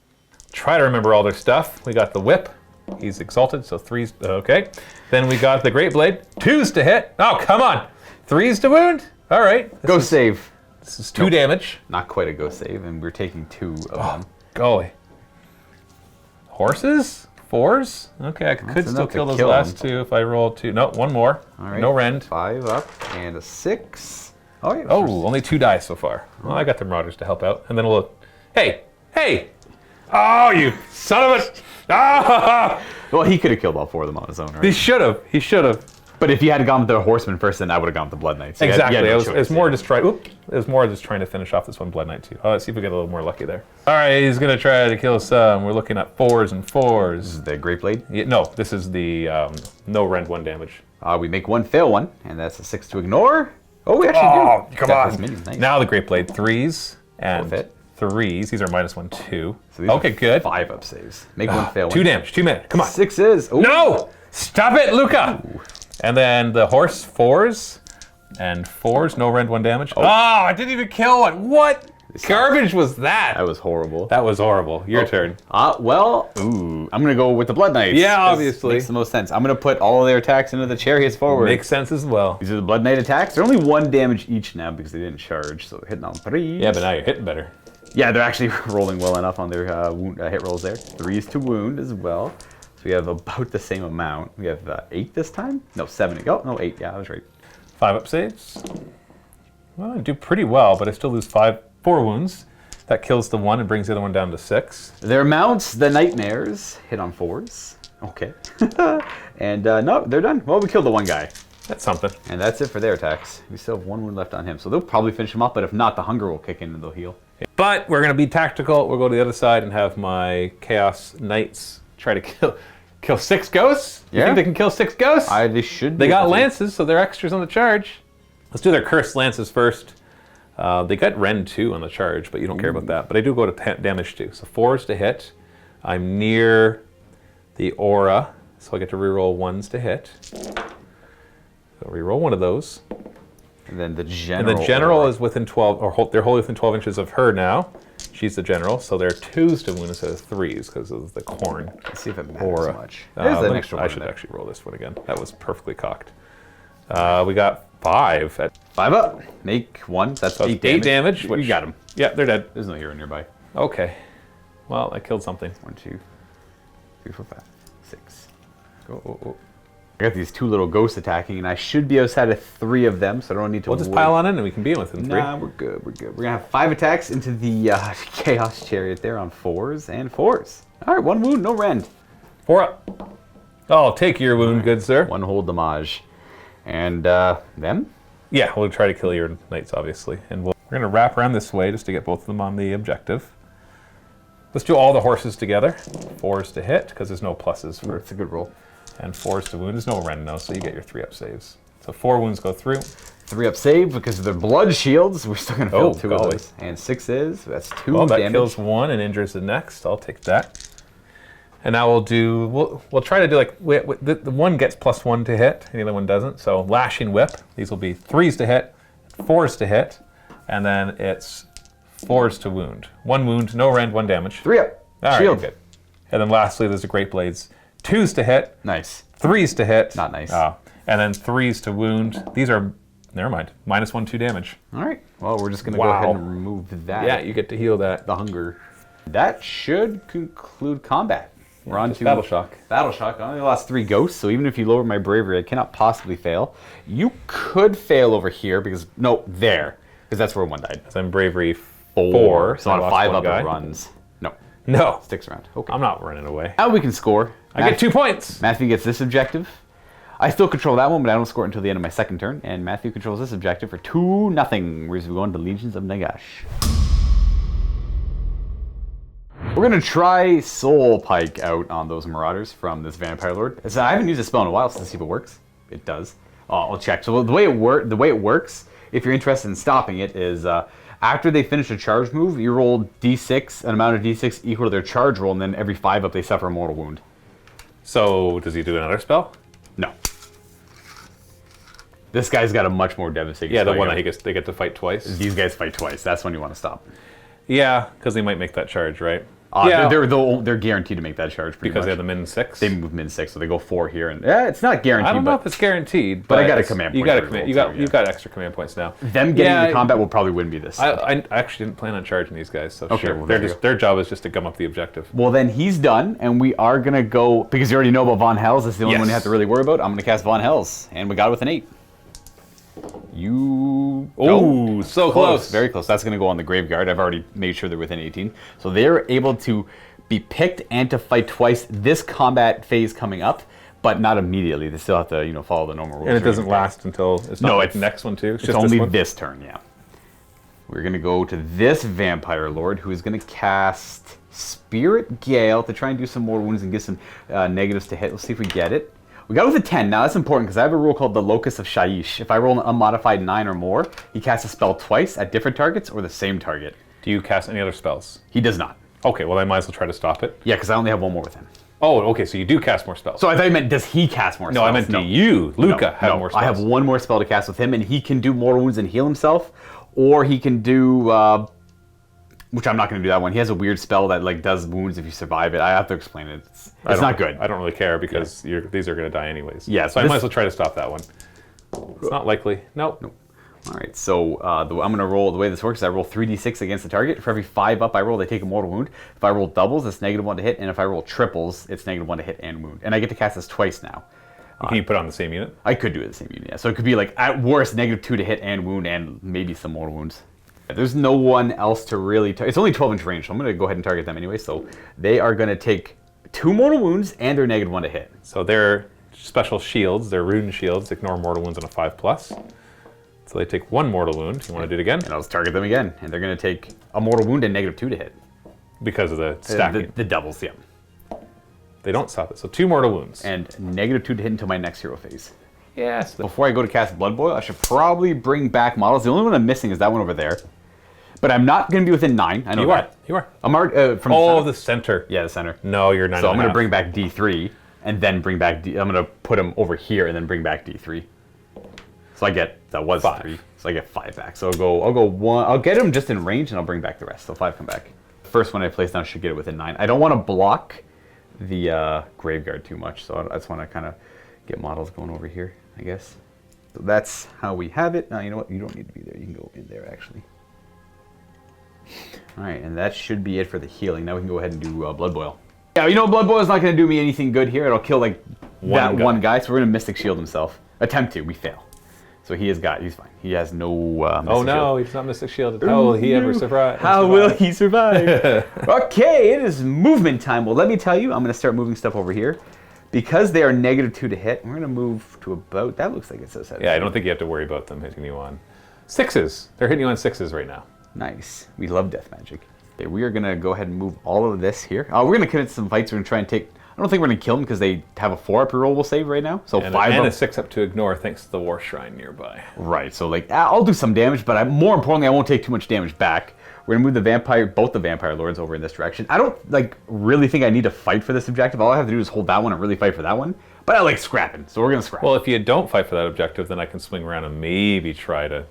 Try to remember all their stuff. We got the whip. He's exalted, so 3s, okay. Then we got the Great Blade, 2s to hit. Oh, come on. 3s to wound. All right. Ghost save. This is 2 damage. Not quite a ghost save, and we're taking 2 of them. Golly. Horses? 4s? Okay, I could still enough to kill those kill last them. 2 if I roll 2. No, 1 more. All right. No rend. 5 up and a 6. Oh, yeah. Oh, only 2 dice so far. Well, I got the Marauders to help out. And then we'll... Hey! Hey! Oh, you son of a... Ah! Well, he could have killed all 4 of them on his own, right? He should have. He should have. But if you had gone with the Horsemen first, then I would have gone with the Blood Knights. Exactly. It was more just trying. It was more just trying to finish off this one Blood Knight too. Let's see if we get a little more lucky there. All right, he's gonna try to kill some. We're looking at 4s and 4s. This is the Great Blade? Yeah, no, this is the no rend 1 damage. We make 1 fail 1, and that's a 6 to ignore. Oh, we actually do. Come Deathless on. Minions, nice. Now the Great Blade 3s and Forfeit. 3s. These are -1, 2. So these Okay, are good. 5 up saves. Make 1 fail 1. 2 damage. 2 minutes. Come on. 6s. Ooh. No! Stop it, Luca! And then the horse 4s and 4s, no rend 1 damage. Oh, I didn't even kill one. What garbage was that? That was horrible. That was horrible. Your turn. Well, I'm going to go with the Blood Knights. Yeah, 'cause obviously. Makes the most sense. I'm going to put all of their attacks into the Chariots forward. Makes sense as well. These are the Blood Knight attacks. They're only 1 damage each now because they didn't charge, so they're hitting on 3. Yeah, but now you're hitting better. Yeah, they're actually rolling well enough on their hit rolls there. 3s to wound as well. So we have about the same amount. We have 8 this time? No, 7. Oh, no, 8. Yeah, I was right. 5 up saves. Well, I do pretty well, but I still lose 4 wounds. That kills the 1 and brings the other one down to 6. Their mounts, the Nightmares, hit on 4s. Okay. And no, they're done. Well, we killed the 1 guy. That's something. And that's it for their attacks. We still have 1 wound left on him. So they'll probably finish him off, but if not, the hunger will kick in and they'll heal. But we're going to be tactical. We'll go to the other side and have my Chaos Knights try to kill 6 ghosts. You think they can kill 6 ghosts? They should be. They got lances, so they're extras on the charge. Let's do their cursed lances first. They got rend 2 on the charge, but you don't care about that. But I do go to damage 2. So 4s to hit. I'm near the aura, so I get to reroll 1s to hit. So reroll 1 of those. And then the general. And the general is within 12, or they're wholly within 12 inches of her now. She's the general, so they're 2s to wound instead of 3s because of the corn. Let's see if it matters Aura. much. There's an extra one. I should actually roll this one again. That was perfectly cocked. We got 5 at 5 up. Make 1. That's 8 damage. 8 damage. You got him. Yeah, they're dead. There's no hero nearby. Okay. Well, I killed something. 1, 2, 3, 4, 5, 6. Go. I got these 2 little ghosts attacking, and I should be outside of 3 of them, so I don't need to. We'll just pile on in, and we can be within 3. Nah, we're good. We're good. We're gonna have 5 attacks into the Chaos Chariot there on 4s and 4s. All right, 1 wound, no rend. 4 up. Oh, take your wound, good sir. 1 hold damage, and them. Yeah, we'll try to kill your knights, obviously, and we're gonna wrap around this way just to get both of them on the objective. Let's do all the horses together. 4s to hit because there's no pluses for. It's a good roll. And 4s to wound. There's no rend now, so you get your 3 up saves. So 4 wounds go through. 3 up save because of their blood shields. We're still gonna fill 2 golly. of those. And 6 is that's 2 Well, that damage. kills 1 and injures the next. I'll take that. And now we'll try to do like the 1 gets +1 to hit, and the other one doesn't. So lashing whip. These will be 3s to hit, 4s to hit, and then it's 4s to wound. 1 wound, no rend, 1 damage. 3 up. All right, Shield. good. And then lastly, there's the Great Blades. 2s to hit, Nice. 3s to hit. Not nice. And then 3s to wound. These are, never mind, -1, 2 damage. All right. Well, we're just gonna go Wow. ahead and remove that. Yeah, you get to heal that. The hunger. That should conclude combat. We're on to Battle Shock. Battle Shock. I only lost 3 ghosts, so even if you lower my bravery, I cannot possibly fail. You could fail over here because there, because that's where 1 died. So I'm bravery 4. 4. So on a I lost 5 one up guy. it runs. No, Sticks around. Okay. I'm not running away. Now we can score. I get 2 points. Matthew gets this objective. I still control that one, but I don't score it until the end of my 2nd turn. And Matthew controls this objective for 2-0. Whereas we go into Legions of Nagash. We're gonna try Soul Pike out on those Marauders from this Vampire Lord. So I haven't used a spell in a while, so let's see if it works. It does. I'll check. So the way it works, if you're interested in stopping it, is after they finish a charge move, you roll d6, an amount of d6 equal to their charge roll, and then every 5 up they suffer a mortal wound. So does he do another spell? No. This guy's got a much more devastating. Yeah, the one that they get to fight twice. These guys fight twice. That's when you want to stop. Yeah, because they might make that charge, right? Yeah, they're guaranteed to make that charge because they have the min 6. They move min 6, so they go 4 here, and it's not guaranteed. I don't know if it's guaranteed, but I got a command point. You got extra command points now. Them getting into combat will probably win me this. I actually didn't plan on charging these guys, so okay, sure. Well, their job is just to gum up the objective. Well, then he's done, and we are gonna go because you already know about Von Hell's. That's the only one you have to really worry about. I'm gonna cast Von Hell's, and we got it with an 8. Oh, so close. Very close. That's gonna go on the graveyard. I've already made sure they're within 18, so they're able to be picked and to fight twice this combat phase coming up, but not immediately. They still have to, follow the normal rules. And it doesn't last until it's the next one too. It's just only this turn, yeah. We're gonna go to this Vampire Lord, who is gonna cast Spirit Gale to try and do some more wounds and get some negatives to hit. Let's see if we get it. We got it with a 10. Now that's important because I have a rule called the Locus of Shyish. If I roll an unmodified 9 or more, he casts a spell twice at different targets or the same target. Do you cast any other spells? He does not. Okay, well I might as well try to stop it. Yeah, because I only have one more with him. Oh, okay, so you do cast more spells. So I thought you meant, does he cast more spells? No, I meant do you, Luca, have more spells? I have one more spell to cast with him, and he can do more wounds and heal himself, or he can do, which I'm not going to do that one. He has a weird spell that does wounds if you survive it. I have to explain it. It's not good. I don't really care because these are going to die anyways. Yeah, so I might as well try to stop that one. It's not likely. Nope. All right, so I'm going to roll, the way this works is I roll 3d6 against the target. For every 5 up I roll, they take a mortal wound. If I roll doubles, it's -1 to hit, and if I roll triples, it's -1 to hit and wound. And I get to cast this twice now. Can you put it on the same unit? I could do it the same unit, yeah. So it could be at worst, -2 to hit and wound, and maybe some mortal wounds. There's no one else to really, it's only 12-inch range, so I'm going to go ahead and target them anyway. So they are going to take 2 mortal wounds, and they're -1 to hit. So their special shields, their rune shields, ignore mortal wounds on a 5+. So they take 1 mortal wound. You want to do it again? And I'll just target them again. And they're going to take a mortal wound and -2 to hit. Because of the stacking. The doubles, yeah. They don't stop it. So 2 mortal wounds. And -2 to hit until my next hero phase. Yes. Before I go to cast Blood Boil, I should probably bring back models. The only one I'm missing is that one over there. But I'm not going to be within 9. I know you that. You are. I'm already, from the center. Yeah, the center. No, you're 9. So I'm going to bring back D3, and then bring back I'm going to put him over here, and then bring back D3. So I get, that was 5. 3. So I get 5 back. So I'll go 1. I'll get him just in range, and I'll bring back the rest. So 5 come back. First one I place down should get it within 9. I don't want to block the graveyard too much, so I just want to kind of get models going over here, I guess. So that's how we have it. Now, you know what? You don't need to be there. You can go in there, actually. All right, and that should be it for the healing. Now we can go ahead and do Blood Boil. Yeah, Blood Boil is not going to do me anything good here. It'll kill one guy, so we're going to Mystic Shield himself. Attempt to, we fail. So he's fine. He has no oh no, shield. He's not Mystic Shielded. How will he ever survive? How will he survive? Okay, it is movement time. Well, let me tell you, I'm going to start moving stuff over here. Because they are -2 to hit, we're going to move to about, that looks like it says that. Yeah, I don't think you have to worry about them hitting you on 6s. They're hitting you on 6s right now. Nice. We love death magic. Okay, we are going to go ahead and move all of this here. We're going to commit some fights. We're going to try and take, I don't think we're going to kill them because they have a 4-up reroll we'll save right now. So and 5 and up. a 6-up to ignore thanks to the WARSHRINE nearby. Right, so I'll do some damage, but more importantly, I won't take too much damage back. We're going to move both the Vampire Lords over in this direction. I don't really think I need to fight for this objective. All I have to do is hold that one and really fight for that one. But I like scrapping, so we're going to scrap. Well, if you don't fight for that objective, then I can swing around and maybe try to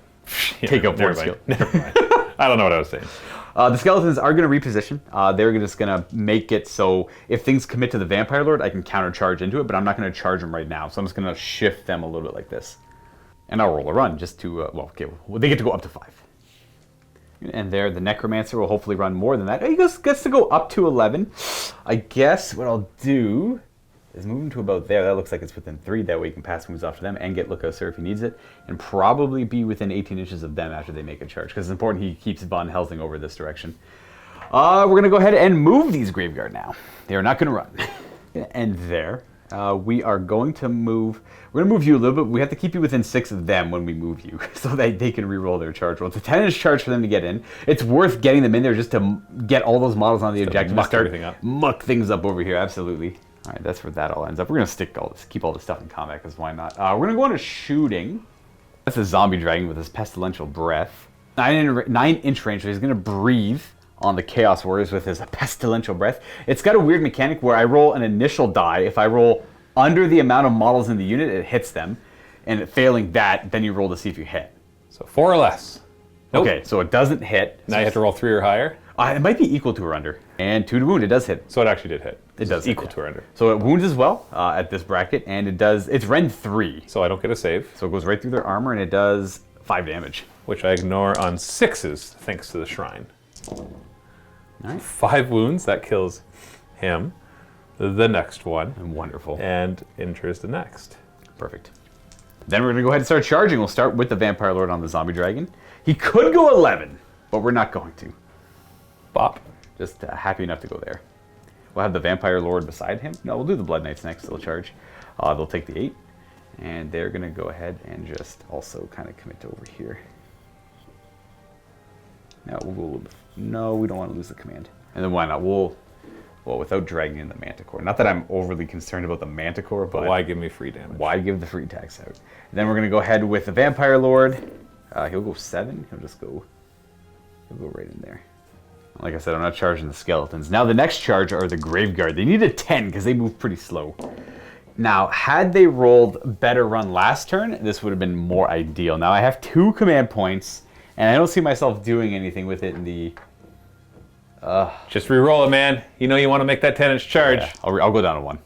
take out never 4 skill. Never mind. I don't know what I was saying. The skeletons are going to reposition. They're just going to make it so if things commit to the Vampire Lord, I can countercharge into it, but I'm not going to charge them right now. So I'm just going to shift them a little bit like this. And I'll roll a run just to, they get to go up to 5. And there, the Necromancer will hopefully run more than that. He gets to go up to 11. I guess what I'll do is move him to about there. That looks like it's within 3. That way he can pass moves off to them and get Lookout Sir if he needs it. And probably be within 18 inches of them after they make a charge. Because it's important he keeps Von Helsing over this direction. We're going to go ahead and move these Graveyard now. They are not going to run. And there. We are going to move... We're going to move you a little bit. We have to keep you within 6 of them when we move you. So that they can reroll their charge roll. It's a 10-inch charge for them to get in. It's worth getting them in there just to get all those models on the objective. Muck everything up. Muck things up over here, absolutely. All right, that's where that all ends up. We're going to keep all this stuff in combat, because why not? We're going to go into shooting. That's a zombie dragon with his pestilential breath. 9-inch range, so he's going to breathe on the Chaos Warriors with his pestilential breath. It's got a weird mechanic where I roll an initial die. If I roll under the amount of models in the unit, it hits them. And failing that, then you roll to see if you hit. So 4 or less. Nope. Okay, so it doesn't hit. Now you have to roll 3 or higher. It might be equal to or under. And 2 to wound, it does hit. So it actually did hit. It does equal hit, to or under. So it wounds as well at this bracket, and it's rend 3. So I don't get a save. So it goes right through their armor, and it does 5 damage. Which I ignore on 6s, thanks to the shrine. All right. 5 wounds, that kills him. The next one. Wonderful. And injures the next. Perfect. Then we're going to go ahead and start charging. We'll start with the Vampire Lord on the Zombie Dragon. He could go 11, but we're not going to. Bop. Just happy enough to go there. We'll have the Vampire Lord beside him. No, we'll do the Blood Knights next. They'll charge. They'll take the 8. And they're going to go ahead and just also kind of commit over here. Now we'll go a little bit. No, we don't want to lose the command. And then why not? Well, without dragging in the Manticore. Not that I'm overly concerned about the Manticore, but why give me free damage? Why give the free tax out? And then we're going to go ahead with the Vampire Lord. He'll go 7. He'll go right in there. Like I said, I'm not charging the skeletons. Now the next charge are the Graveguard. They need a 10 because they move pretty slow. Now, had they rolled better run last turn, this would have been more ideal. Now I have 2 command points, and I don't see myself doing anything with it in the... Just re-roll it, man. You know you want to make that 10-inch charge. Yeah, I'll go down to 1.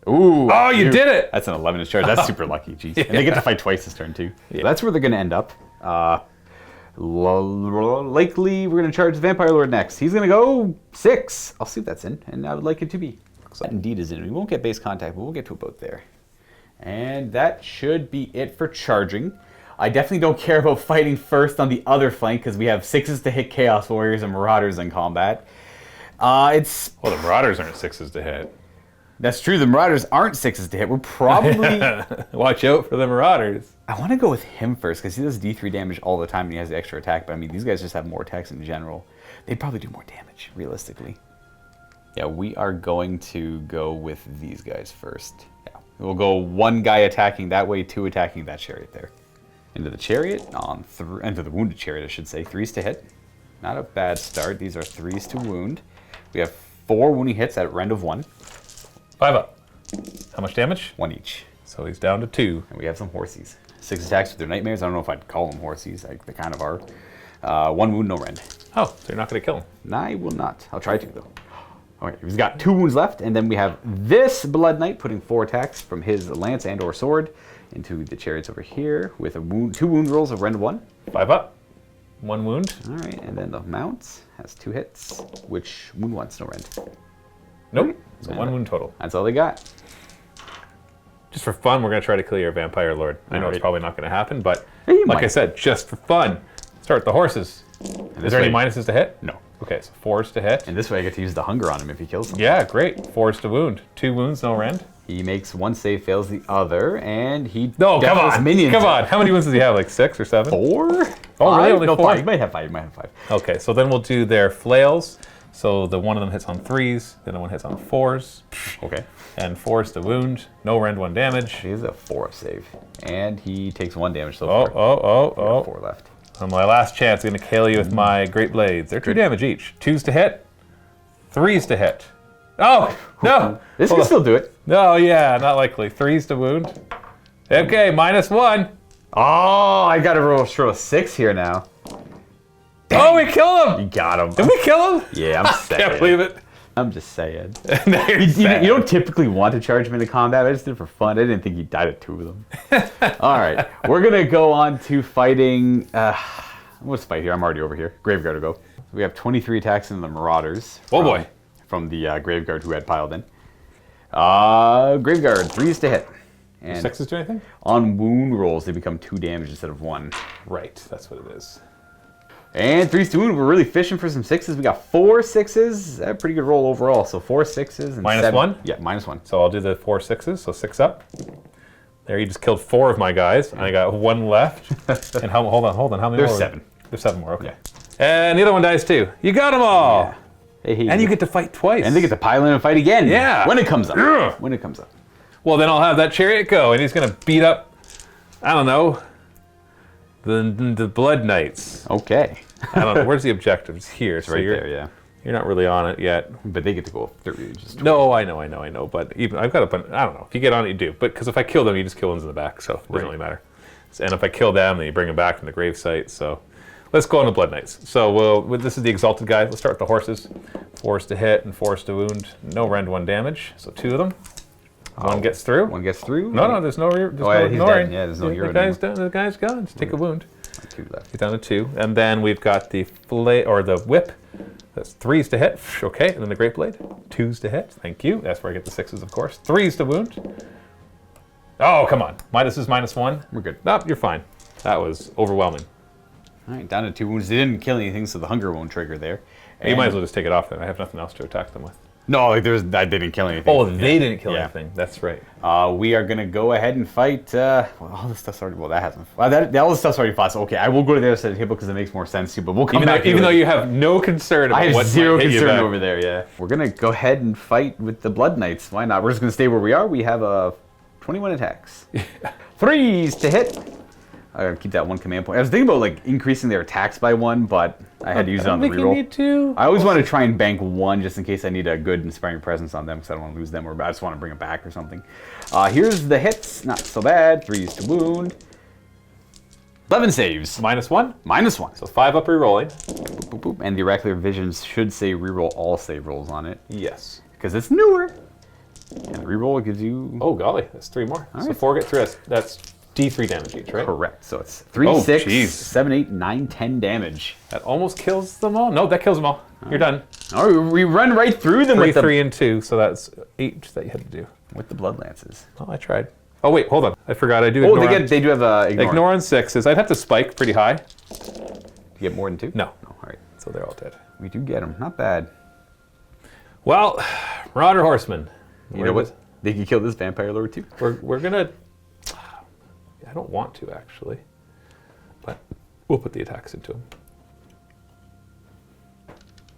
Ooh! Oh, you did it! That's an 11-inch charge. That's super lucky. Jeez. Yeah. And they get to fight twice this turn, too. Yeah. So that's where they're going to end up. Likely, we're going to charge the Vampire Lord next. He's going to go 6. I'll see if that's in, and I would like it to be. That indeed is in. We won't get base contact, but we'll get to about there. And that should be it for charging. I definitely don't care about fighting first on the other flank because we have 6s to hit Chaos Warriors and Marauders in combat. Well, the Marauders aren't 6s to hit. That's true. The Marauders aren't 6s to hit. We're probably... Watch out for the Marauders. I want to go with him first because he does D3 damage all the time and he has the extra attack. But I mean, these guys just have more attacks in general. They'd probably do more damage, realistically. Yeah, we are going to go with these guys first. Yeah, we'll go 1 guy attacking that way, 2 attacking that chariot there. Into the chariot, into the wounded chariot, I should say. 3s to hit. Not a bad start. These are 3s to wound. We have 4 wounding hits at rend of 1. 5 up. How much damage? 1 each. So he's down to 2. And we have some horsies. 6 attacks with their nightmares. I don't know if I'd call them horsies. They kind of are. 1 wound, no rend. Oh, so you're not going to kill him? No, I will not. I'll try to, though. Okay, he's got 2 wounds left, and then we have this Blood Knight putting 4 attacks from his lance and or sword into the chariots over here with 2 wound rolls of rend 1. 5 up. 1 wound. All right, and then the mount has 2 hits, which wound once, no rend. Nope. So 1 wound total. That's all they got. Just for fun, we're going to try to kill your Vampire Lord. I know it's probably not going to happen, but like I said, just for fun. Start with the horses. Is there any minuses to hit? No. Okay, so 4s to hit. And this way I get to use the hunger on him if he kills him. Yeah, great. 4s to wound. 2 wounds, no rend. He makes 1 save, fails the other, and he come on. Minions. Come on. How many wounds does he have? Like 6 or 7? 4? Oh, really? Only 4? 5. You might have 5. Okay, so then we'll do their flails. So the one of them hits on 3s, the other one hits on 4s. Okay. And 4s to wound. No rend, 1 damage. He has a 4 save. And he takes 1 damage so far. Oh. 4 left. On my last chance, I'm going to kill you with my Great Blades. They're 2 damage each. 2s to hit. 3s to hit. Oh, no. This can still do it. No, yeah, not likely. 3s to wound. Okay, -1. Oh, I got to roll a 6 here now. Dang. Oh, we killed him. You got him. Did we kill him? Yeah, I'm saying. I can't believe it. I'm just saying. You You don't typically want to charge him into combat. I just did it for fun. I didn't think he died at 2 of them. All right. We're going to go on to fighting... let's fight here. I'm already over here. Graveguard will go. We have 23 attacks in the Marauders. Oh, boy. From the Graveguard who had piled in. Graveguard, 3s to hit. And 6s do anything? On wound rolls, they become 2 damage instead of 1. Right. That's what it is. And 3s to wound. We're really fishing for some 6s. We got 4 6s. A pretty good roll overall. So 4 6s and -1? Yeah, -1. So I'll do the 4 6s. So 6 up. There, you just killed 4 of my guys. I got 1 left. And hold on. How many There's more? 7. There's 7 more. Okay. Yeah. And the other one dies too. You got them all. Yeah. Hey, and you get to fight twice. And they get to pile in and fight again. Yeah. When it comes up. Yeah. When it comes up. Well, then I'll have that chariot go, and he's going to beat up, I don't know, the Blood Knights. Okay. I don't know. Where's the objectives? Here. It's right there, yeah. You're not really on it yet. But they get to go up 30. Just No, I know. But even I've got a bunch. I don't know. If you get on it, you do. But because if I kill them, you just kill ones in the back, so it doesn't really matter. And if I kill them, then you bring them back from the gravesite. So let's go on the Blood Knights. So this is the Exalted guy. Let's start with the horses. 4s to hit and 4s to wound. No rend 1 damage. So 2 of them. One gets through. One gets through. No, there's no he's ignoring. dead. Yeah, there's no hero. The guy's gone. Just take a wound. 2 left. He's down to 2. And then we've got the whip. That's 3s to hit. Okay. And then the Great Blade. 2s to hit. Thank you. That's where I get the 6s, of course. 3s to wound. Oh, come on. This is -1. We're good. Nope, you're fine. That was overwhelming. All right, down to 2 wounds. They didn't kill anything, so the hunger won't trigger there. You might as well just take it off then. I have nothing else to attack them with. No, like I didn't kill anything. Oh, they didn't kill anything. That's right. We are gonna go ahead and fight. Well, all this stuff's already. Well, that hasn't. All this stuff's already fought. So okay, I will go to the other side of the table because it makes more sense to. But we'll come back. Even though you have no concern about I have what zero might hit you concern back. over there. Yeah, we're gonna go ahead and fight with the Blood Knights. Why not? We're just gonna stay where we are. We have 21 attacks. 3s to hit. I gotta keep that 1 command point. I was thinking about like increasing their attacks by 1, but I had to use it on the I don't think reroll. you need to. I always want to try and bank 1 just in case I need a good inspiring presence on them because I don't want to lose them or I just want to bring them back or something. Here's the hits. Not so bad. 3s to wound. 11 saves. -1. -1. So 5 up rerolling. Boop, boop, boop. And the Oracular Visions should say reroll all save rolls on it Yes. because it's newer. And the reroll gives you... Oh golly, that's 3 more. So right. 4 get through. That's D3 damage each, right? Correct. So it's 3, Oh, 6, jeez. 7, 8, 9, 10 damage. That almost kills them all. No, that kills them all. You're done. All right, we run right through them 3, with the 3, and 2. So that's 8 that you had to do. Blood Lances. Oh, I tried. Oh wait, hold on. I forgot. I do. Oh, ignore they do have ignore on 6s. I'd have to spike pretty high. You get more than 2? No. All right. So they're all dead. We do get them. Not bad. Well, Marauder Horsemen. You know what? They can kill this Vampire Lord too. We're gonna. I don't want to actually, but we'll put the attacks into them.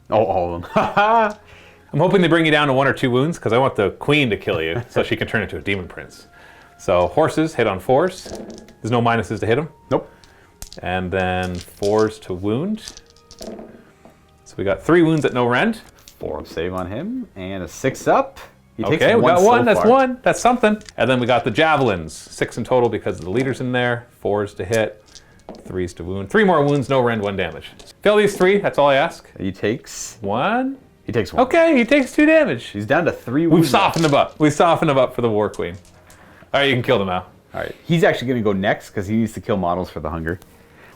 Oh, all of them. I'm hoping they bring you down to 1 or 2 wounds because I want the queen to kill you so she can turn into a demon prince. So horses hit on 4s. There's no minuses to hit them. Nope. And then 4s to wound. So we got 3 wounds at no rend. 4 up save on him and a 6 up. He takes Okay, we got so 1. That's far. 1. That's something. And then we got the javelins. 6 in total because of the leaders in there. 4s to hit. 3s to wound. 3 more wounds, no rend, 1 damage. Fail these 3. That's all I ask. He takes 1. He takes 1. Okay, he takes 2 damage. He's down to 3 We've wounds. softened him up. We softened him up for the War Queen. All right, you can kill them now. All right. He's actually going to go next because he needs to kill models for the hunger.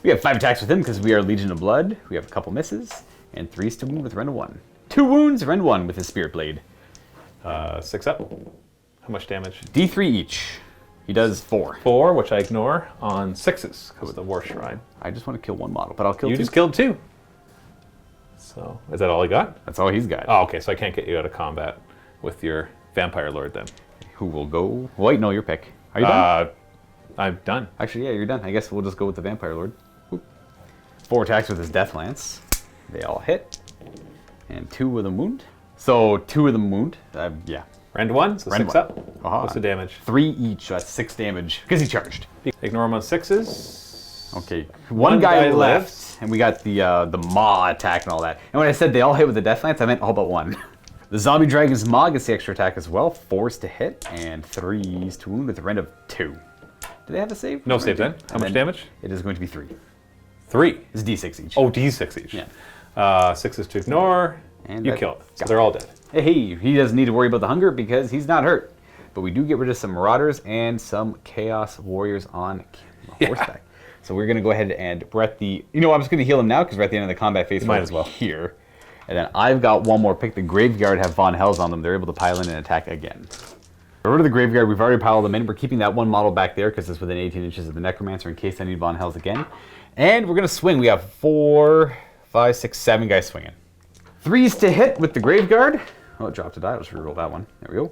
We have 5 attacks with him because we are Legion of Blood. We have a couple misses and 3s to wound with rend of 1. 2 wounds, rend 1 with his Spirit Blade. 6 up. How much damage? D3 each. He does 4. 4, which I ignore on 6s because of the WARSHRINE. I just want to kill 1 model, but I'll kill 2. You just killed 2. So is that all he got? That's all he's got. Oh, okay. So I can't get you out of combat with your Vampire Lord then. Who will go? Wait, no, your pick. Are you done? I'm done. Actually, yeah, you're done. I guess we'll just go with the Vampire Lord. Whoop. 4 attacks with his Death Lance. They all hit. And 2 with a wound. So 2 with a wound. Yeah. Rend 1, so Rend 6 1. up. Aha. What's the damage? 3 each. That's 6 damage. Because he charged. Ignore him on 6s. Okay. One guy left. And we got the Maw attack and all that. And when I said they all hit with the Death Lance, I meant all but 1. The Zombie Dragon's Maw gets the extra attack as well. 4s to hit and 3s to wound with a rend of 2. Do they have a save? No save then. How much damage? It is going to be 3. 3. It's D6 each. Oh, D6 each. Yeah. 6s to ignore. And you that- kill it. So they're all dead. Hey, he doesn't need to worry about the hunger because he's not hurt. But we do get rid of some Marauders and some Chaos Warriors on horseback. So we're going to go ahead and we're at the... You know, I'm just going to heal him now because we're at the end of the combat phase. Might as well. Here. And then I've got one more pick. The Graveyard have Von Hells on them. They're able to pile in and attack again. Get rid of the Graveyard. We've already piled them in. We're keeping that 1 model back there because it's within 18 inches of the Necromancer in case I need Von Hells again. And we're going to swing. We have 4, 5, 6, 7 guys swinging. 3s to hit with the Graveguard. Oh, it dropped a die. I'll just reroll that one. There we go.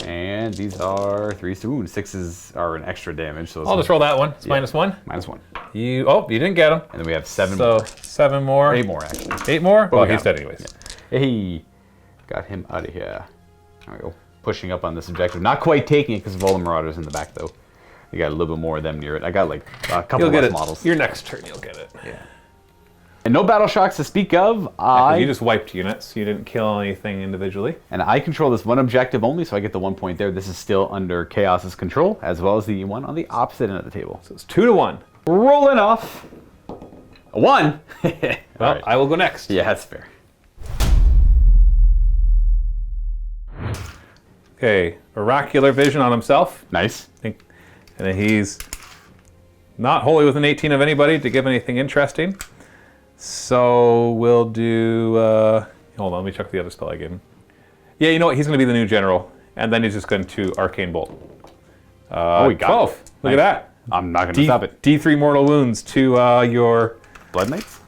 And these are 3s to wound. 6s are an extra damage. So I'll just roll that one. It's -1. -1. You didn't get him. And then we have 7 So more. 7 more. 8 more, actually. 8 more? Well, we he's got dead him. anyways. Yeah. Hey, got him out of here. There we go. Pushing up on this objective. Not quite taking it because of all the Marauders in the back, though. You got a little bit more of them near it. I got like a couple You'll get less it. models. Your next turn, you'll get it. Yeah. And no battle shocks to speak of. You just wiped units. You didn't kill anything individually. And I control this one objective only, so I get the 1 point there. This is still under Chaos's control, as well as the one on the opposite end of the table. So it's 2-1. Rolling off. A 1. Well, right. I will go next. Yeah, that's fair. Okay, Oracular Vision on himself. Nice. And then he's not wholly within 18 of anybody to give anything interesting. So we'll do, hold on, let me check the other spell I gave him. Yeah, you know what, he's going to be the new general. And then he's just going to Arcane Bolt. Oh, we got 12. it. Look at that. I'm not going to stop it. D3 mortal wounds to your... Blood Knights?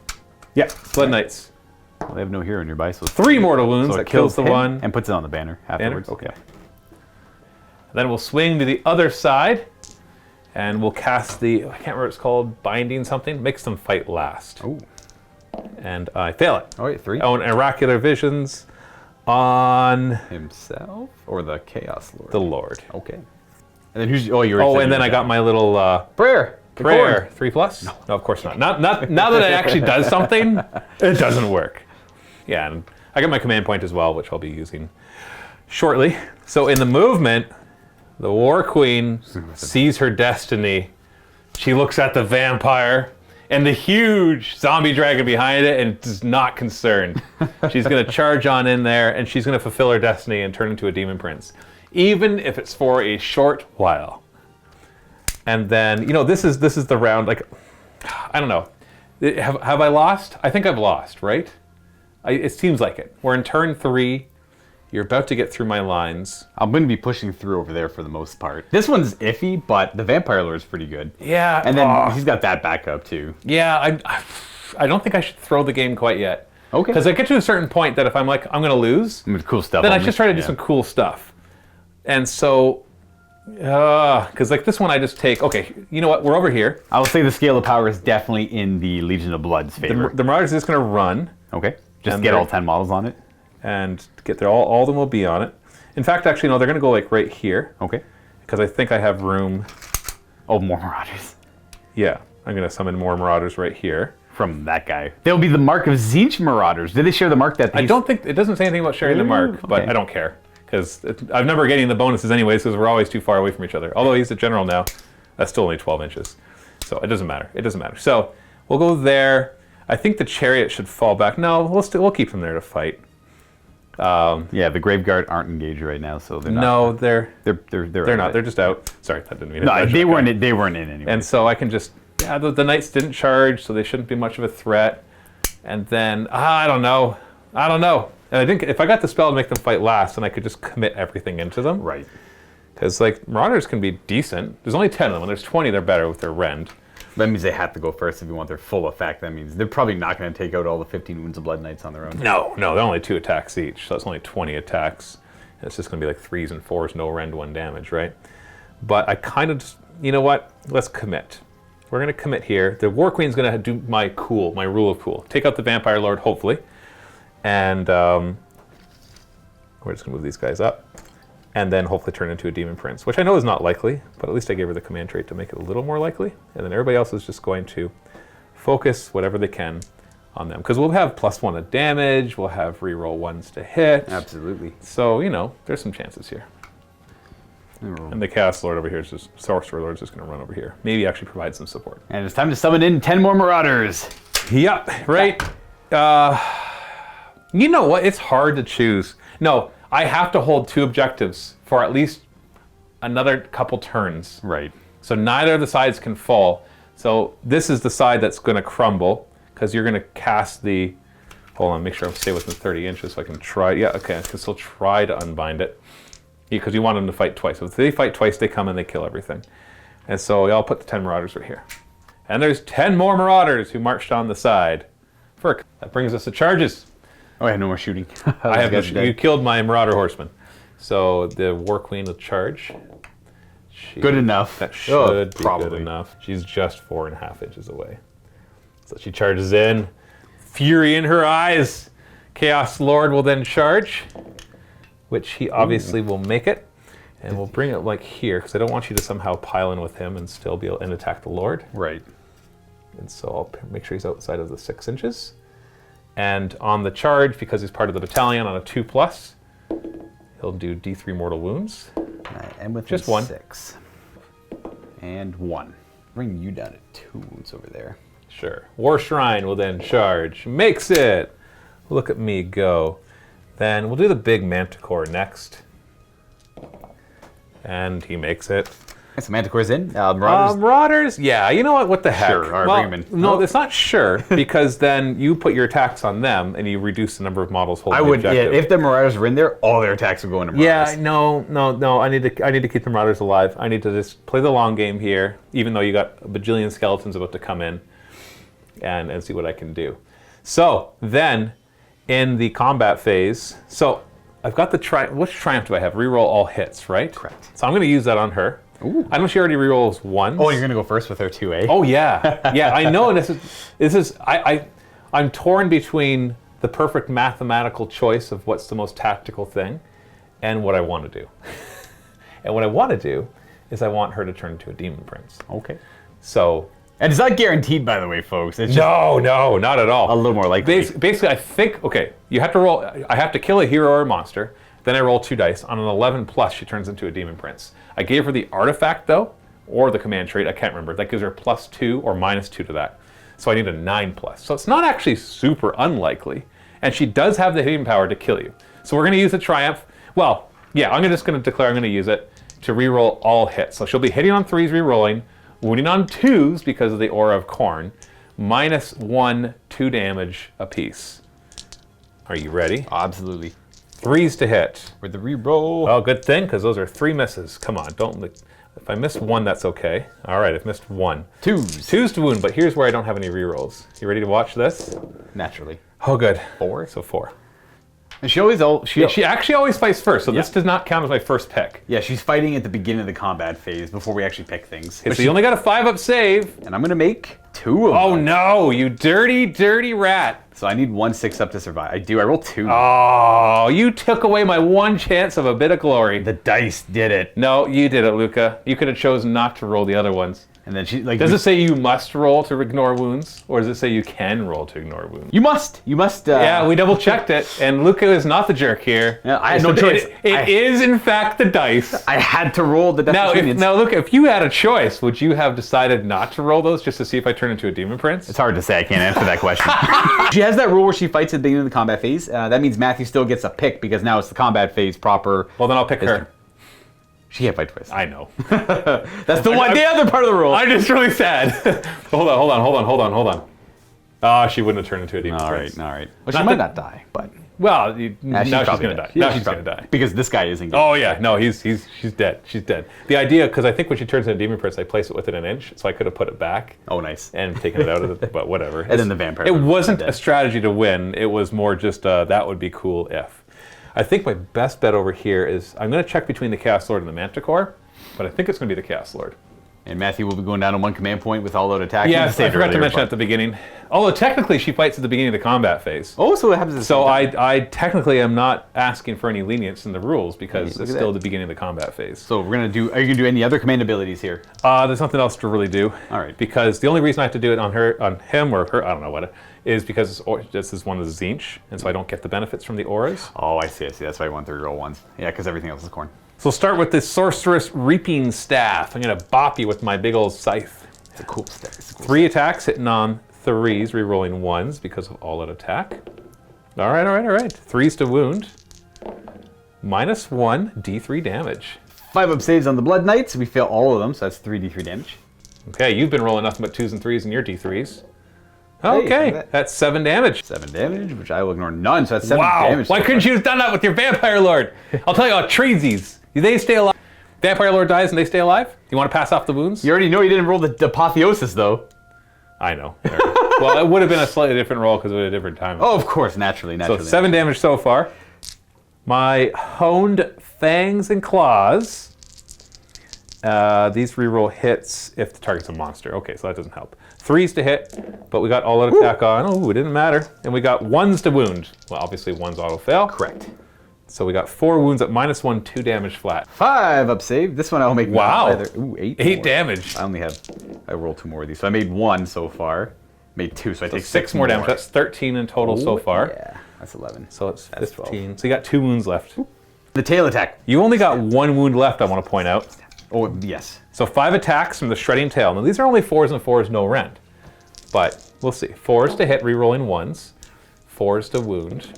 Yeah, Blood Knights. Well, they have no hero nearby, so... 3 mortal wounds, so that kills the him one. and puts it on the banner afterwards. Okay. Then we'll swing to the other side. And we'll cast the, I can't remember what it's called, Binding something. Makes them fight last. Oh. And I fail it. Oh, wait, 3? Oh, and Oracular Visions on... Himself? Or the Chaos Lord? The Lord. Okay. And then who's... Oh, you're... Oh, and then I got my little... Prayer! Prayer. 3+? No, of course not. Not now that it actually does something, it doesn't work. Yeah, and I got my command point as well, which I'll be using shortly. So in the movement, the War Queen sees her destiny. She looks at the vampire and the huge zombie dragon behind it and is not concerned. She's going to charge on in there and she's going to fulfill her destiny and turn into a demon prince, even if it's for a short while. And then, you know, this is the round, like, I don't know. Have I lost? I think I've lost, right? It seems like it. We're in turn 3. You're about to get through my lines. I'm going to be pushing through over there for the most part. This one's iffy, but the Vampire Lord is pretty good. Yeah. And then he's got that backup, too. Yeah, I don't think I should throw the game quite yet. Okay. Because I get to a certain point that if I'm like, I'm going to lose, With cool stuff then I only. just try to do some cool stuff. And so, because like this one I just take, okay, you know what, we're over here. I will say the scale of power is definitely in the Legion of Blood's favor. The Marauders are just going to run. Okay. Just And get they're- all 10 models on it. And get there, all of them will be on it. In fact, actually, no, they're going to go like right here. Okay. Because I think I have room. Oh, more Marauders. Yeah, I'm going to summon more Marauders right here. From that guy. They'll be the Mark of Tzeentch Marauders. Did they share the mark that I don't think, it doesn't say anything about sharing the mark, but okay. I don't care. Because I'm never getting the bonuses anyways, because we're always too far away from each other. Although he's a general now, that's still only 12 inches. So it doesn't matter. It doesn't matter. So we'll go there. I think the Chariot should fall back. No, we'll keep them there to fight. Yeah, the Graveguard aren't engaged right now, so they're not. No, they're not. They're just out. Sorry, that didn't mean it. No, they weren't in anyway. And so I can just, yeah, the Knights didn't charge, so they shouldn't be much of a threat. And then, I don't know. And I think if I got the spell to make them fight last, then I could just commit everything into them. Right. Because, like, Marauders can be decent. There's only 10 of them. When there's 20, they're better with their rend. That means they have to go first if you want their full effect. That means they're probably not going to take out all the 15 Wounds of Blood Knights on their own. No, they're only 2 attacks each, so that's only 20 attacks. And it's just going to be like 3s and 4s, no rend, 1 damage, right? But I kind of just, you know what? Let's commit. We're going to commit here. The War Queen's going to do my rule of cool. Take out the Vampire Lord, hopefully. And we're just going to move these guys up. And then hopefully turn into a Demon Prince, which I know is not likely, but at least I gave her the command trait to make it a little more likely. And then everybody else is just going to focus whatever they can on them. Because we'll have +1 of damage, we'll have reroll 1s to hit. Absolutely. So, you know, there's some chances here. And the Chaos Lord over here is just, Sorcerer Lord is just going to run over here. Maybe actually provide some support. And it's time to summon in 10 more Marauders. Yep, right. You know what? It's hard to choose. No, I have to hold 2 objectives for at least another couple turns. Right. So neither of the sides can fall. So this is the side that's going to crumble because you're going to cast the... Hold on, make sure I stay within 30 inches so I can try... Yeah, okay, I can still try to unbind it because you want them to fight twice. So if they fight twice, they come and they kill everything. And so I'll put the 10 Marauders right here. And there's 10 more Marauders who marched on the side. That brings us to charges. Oh, I have no more shooting. You killed my Marauder Horsemen. So the War Queen will charge. Good enough. That should be good enough. She's just 4.5 inches away. So she charges in. Fury in her eyes. Chaos Lord will then charge, which he obviously will make it. And we'll bring it like here, because I don't want you to somehow pile in with him and still be able to attack the Lord. Right. And so I'll make sure he's outside of the 6 inches. And on the charge, because he's part of the battalion on a 2+, he'll do D3 mortal wounds. Right, and with just 1. 6. And 1. Bring you down to 2 wounds over there. Sure. WARSHRINE will then charge. Makes it! Look at me go. Then we'll do the big Manticore next. And he makes it. So Manticore's in. Marauders. Marauders? Yeah, you know what? What the heck? Sure, all right, bring him in. No, it's not sure, because then you put your attacks on them and you reduce the number of models holding the objective. Yeah, if the Marauders were in there, all their attacks would go into Marauders. Yeah, no. I need to keep the Marauders alive. I need to just play the long game here, even though you got a bajillion skeletons about to come in, and see what I can do. So then, in the combat phase, so I've got the which triumph do I have? Reroll all hits, right? Correct. So I'm going to use that on her. Ooh. I know she already rerolls 1. Oh, you're gonna go first with her too, eh? Oh yeah, yeah. I know. This is. I'm torn between the perfect mathematical choice of what's the most tactical thing, and what I want to do. And what I want to do is I want her to turn into a demon prince. Okay. So. And it's not guaranteed, by the way, folks. It's just No, not at all. a little more likely. Basically, I think. Okay, you have to roll. I have to kill a hero or a monster. Then I roll 2 dice. On an 11+, she turns into a demon prince. I gave her the artifact, though, or the command trait. I can't remember. That gives her +2 or -2 to that. So I need a 9+. So it's not actually super unlikely. And she does have the hitting power to kill you. So we're going to use the triumph. Well, yeah, I'm just going to declare I'm going to use it to reroll all hits. So she'll be hitting on 3s, rerolling, wounding on 2s because of the Aura of Khorne, -1, 2 damage apiece. Are you ready? Absolutely. 3s to hit. With the reroll. Oh, good thing, because those are 3 misses. Come on, don't. If I missed 1, that's okay. All right, I've missed 1. 2s. 2s to wound, but here's where I don't have any rerolls. You ready to watch this? Naturally. Oh, good. 4. So 4. And she always She actually always fights first, so this does not count as my first pick. Yeah, she's fighting at the beginning of the combat phase before we actually pick things. Okay, so you only got a 5-up save. And I'm gonna make 2 of them. Oh no, you dirty, dirty rat. So I need 1 6-up to survive. I do. I roll 2. Oh, you took away my 1 chance of a bit of glory. The dice did it. No, you did it, Luca. You could have chosen not to roll the other ones. And then she like. Does it say you must roll to ignore wounds, or does it say you can roll to ignore wounds? You must. You must. Yeah, we double checked it, and Luca is not the jerk here. Yeah, I had no choice. It is in fact the dice. I had to roll the death opinions. Now, look, if you had a choice, would you have decided not to roll those just to see if I turn into a demon prince? It's hard to say. I can't answer that question. She has that rule where she fights at the beginning of the combat phase. That means Matthew still gets a pick because now it's the combat phase proper. Well, then I'll pick her. She can't fight twice. I know. That's the one. The other part of the rule. I'm just really sad. Hold on. Oh, she wouldn't have turned into a demon prince. All right. Well, she might not die, but. Well, now she's gonna die. Yeah, Now she's gonna die. Because this guy isn't. Oh yeah, no, she's dead. She's dead. The idea, because I think when she turns into a demon prince, I place it within an inch, so I could have put it back. Oh, nice. And taken it out of it, but whatever. And then the vampire. It wasn't a strategy to win. It was more just that would be cool if. I think my best bet over here is I'm going to check between the Chaos Lord and the Manticore, but I think it's going to be the Chaos Lord. And Matthew will be going down to 1 command point with all-out attack. Yeah, I forgot to mention at the beginning. Although technically she fights at the beginning of the combat phase. Oh, so it happens at the So same time. I technically am not asking for any lenience in the rules because it's still the beginning of the combat phase. So we're going to do, are you going to do any other command abilities here? There's nothing else to really do. All right. Because the only reason I have to do it on him or her, I don't know what, is because this is one of the Tzeentch, and so I don't get the benefits from the auras. Oh, I see. That's why I want 3-roll ones. Yeah, because everything else is corn. So we'll start with this Sorceress Reaping Staff. I'm going to bop you with my big old scythe. It's a cool staff. 3 attacks, hitting on 3s, rerolling 1s because of all-out attack. All right. 3s to wound. -1, D3 damage. 5-up saves on the Blood Knights. We fail all of them, so that's 3d3 damage. Okay, you've been rolling nothing but 2s and 3s in your D3s. Okay, that's 7 damage. 7 damage, which I will ignore none, so that's 7 damage. Why couldn't you have done that with your Vampire Lord? I'll tell you what, treesies. They stay alive. Vampire Lord dies and they stay alive? You want to pass off the wounds? You already know you didn't roll the apotheosis, though. I know. Well, it would have been a slightly different roll because it was a different time. Oh, of course, naturally. So 7 damage so far. My Honed Fangs and Claws. These reroll hits if the target's a monster. Okay, so that doesn't help. 3s to hit, but we got all-out attack on. Oh, it didn't matter. And we got 1s to wound. Well, obviously 1s auto-fail. Correct. So we got 4 wounds at -1, 2 damage flat. 5 up save. This one I'll make. Wow. Either. Ooh, 8. 8 more. damage. I rolled 2 more of these. So I made 1 so far. Made 2, so I take 6 more damage. That's 13 in total so far. Yeah, that's 11. So it's That's 15. So you got 2 wounds left. The tail attack. You only got 1 wound left, I want to point out. Oh, yes. So 5 attacks from the shredding tail. Now these are only 4s and 4s, no rend. But we'll see. 4s to hit, rerolling 1s. 4s to wound.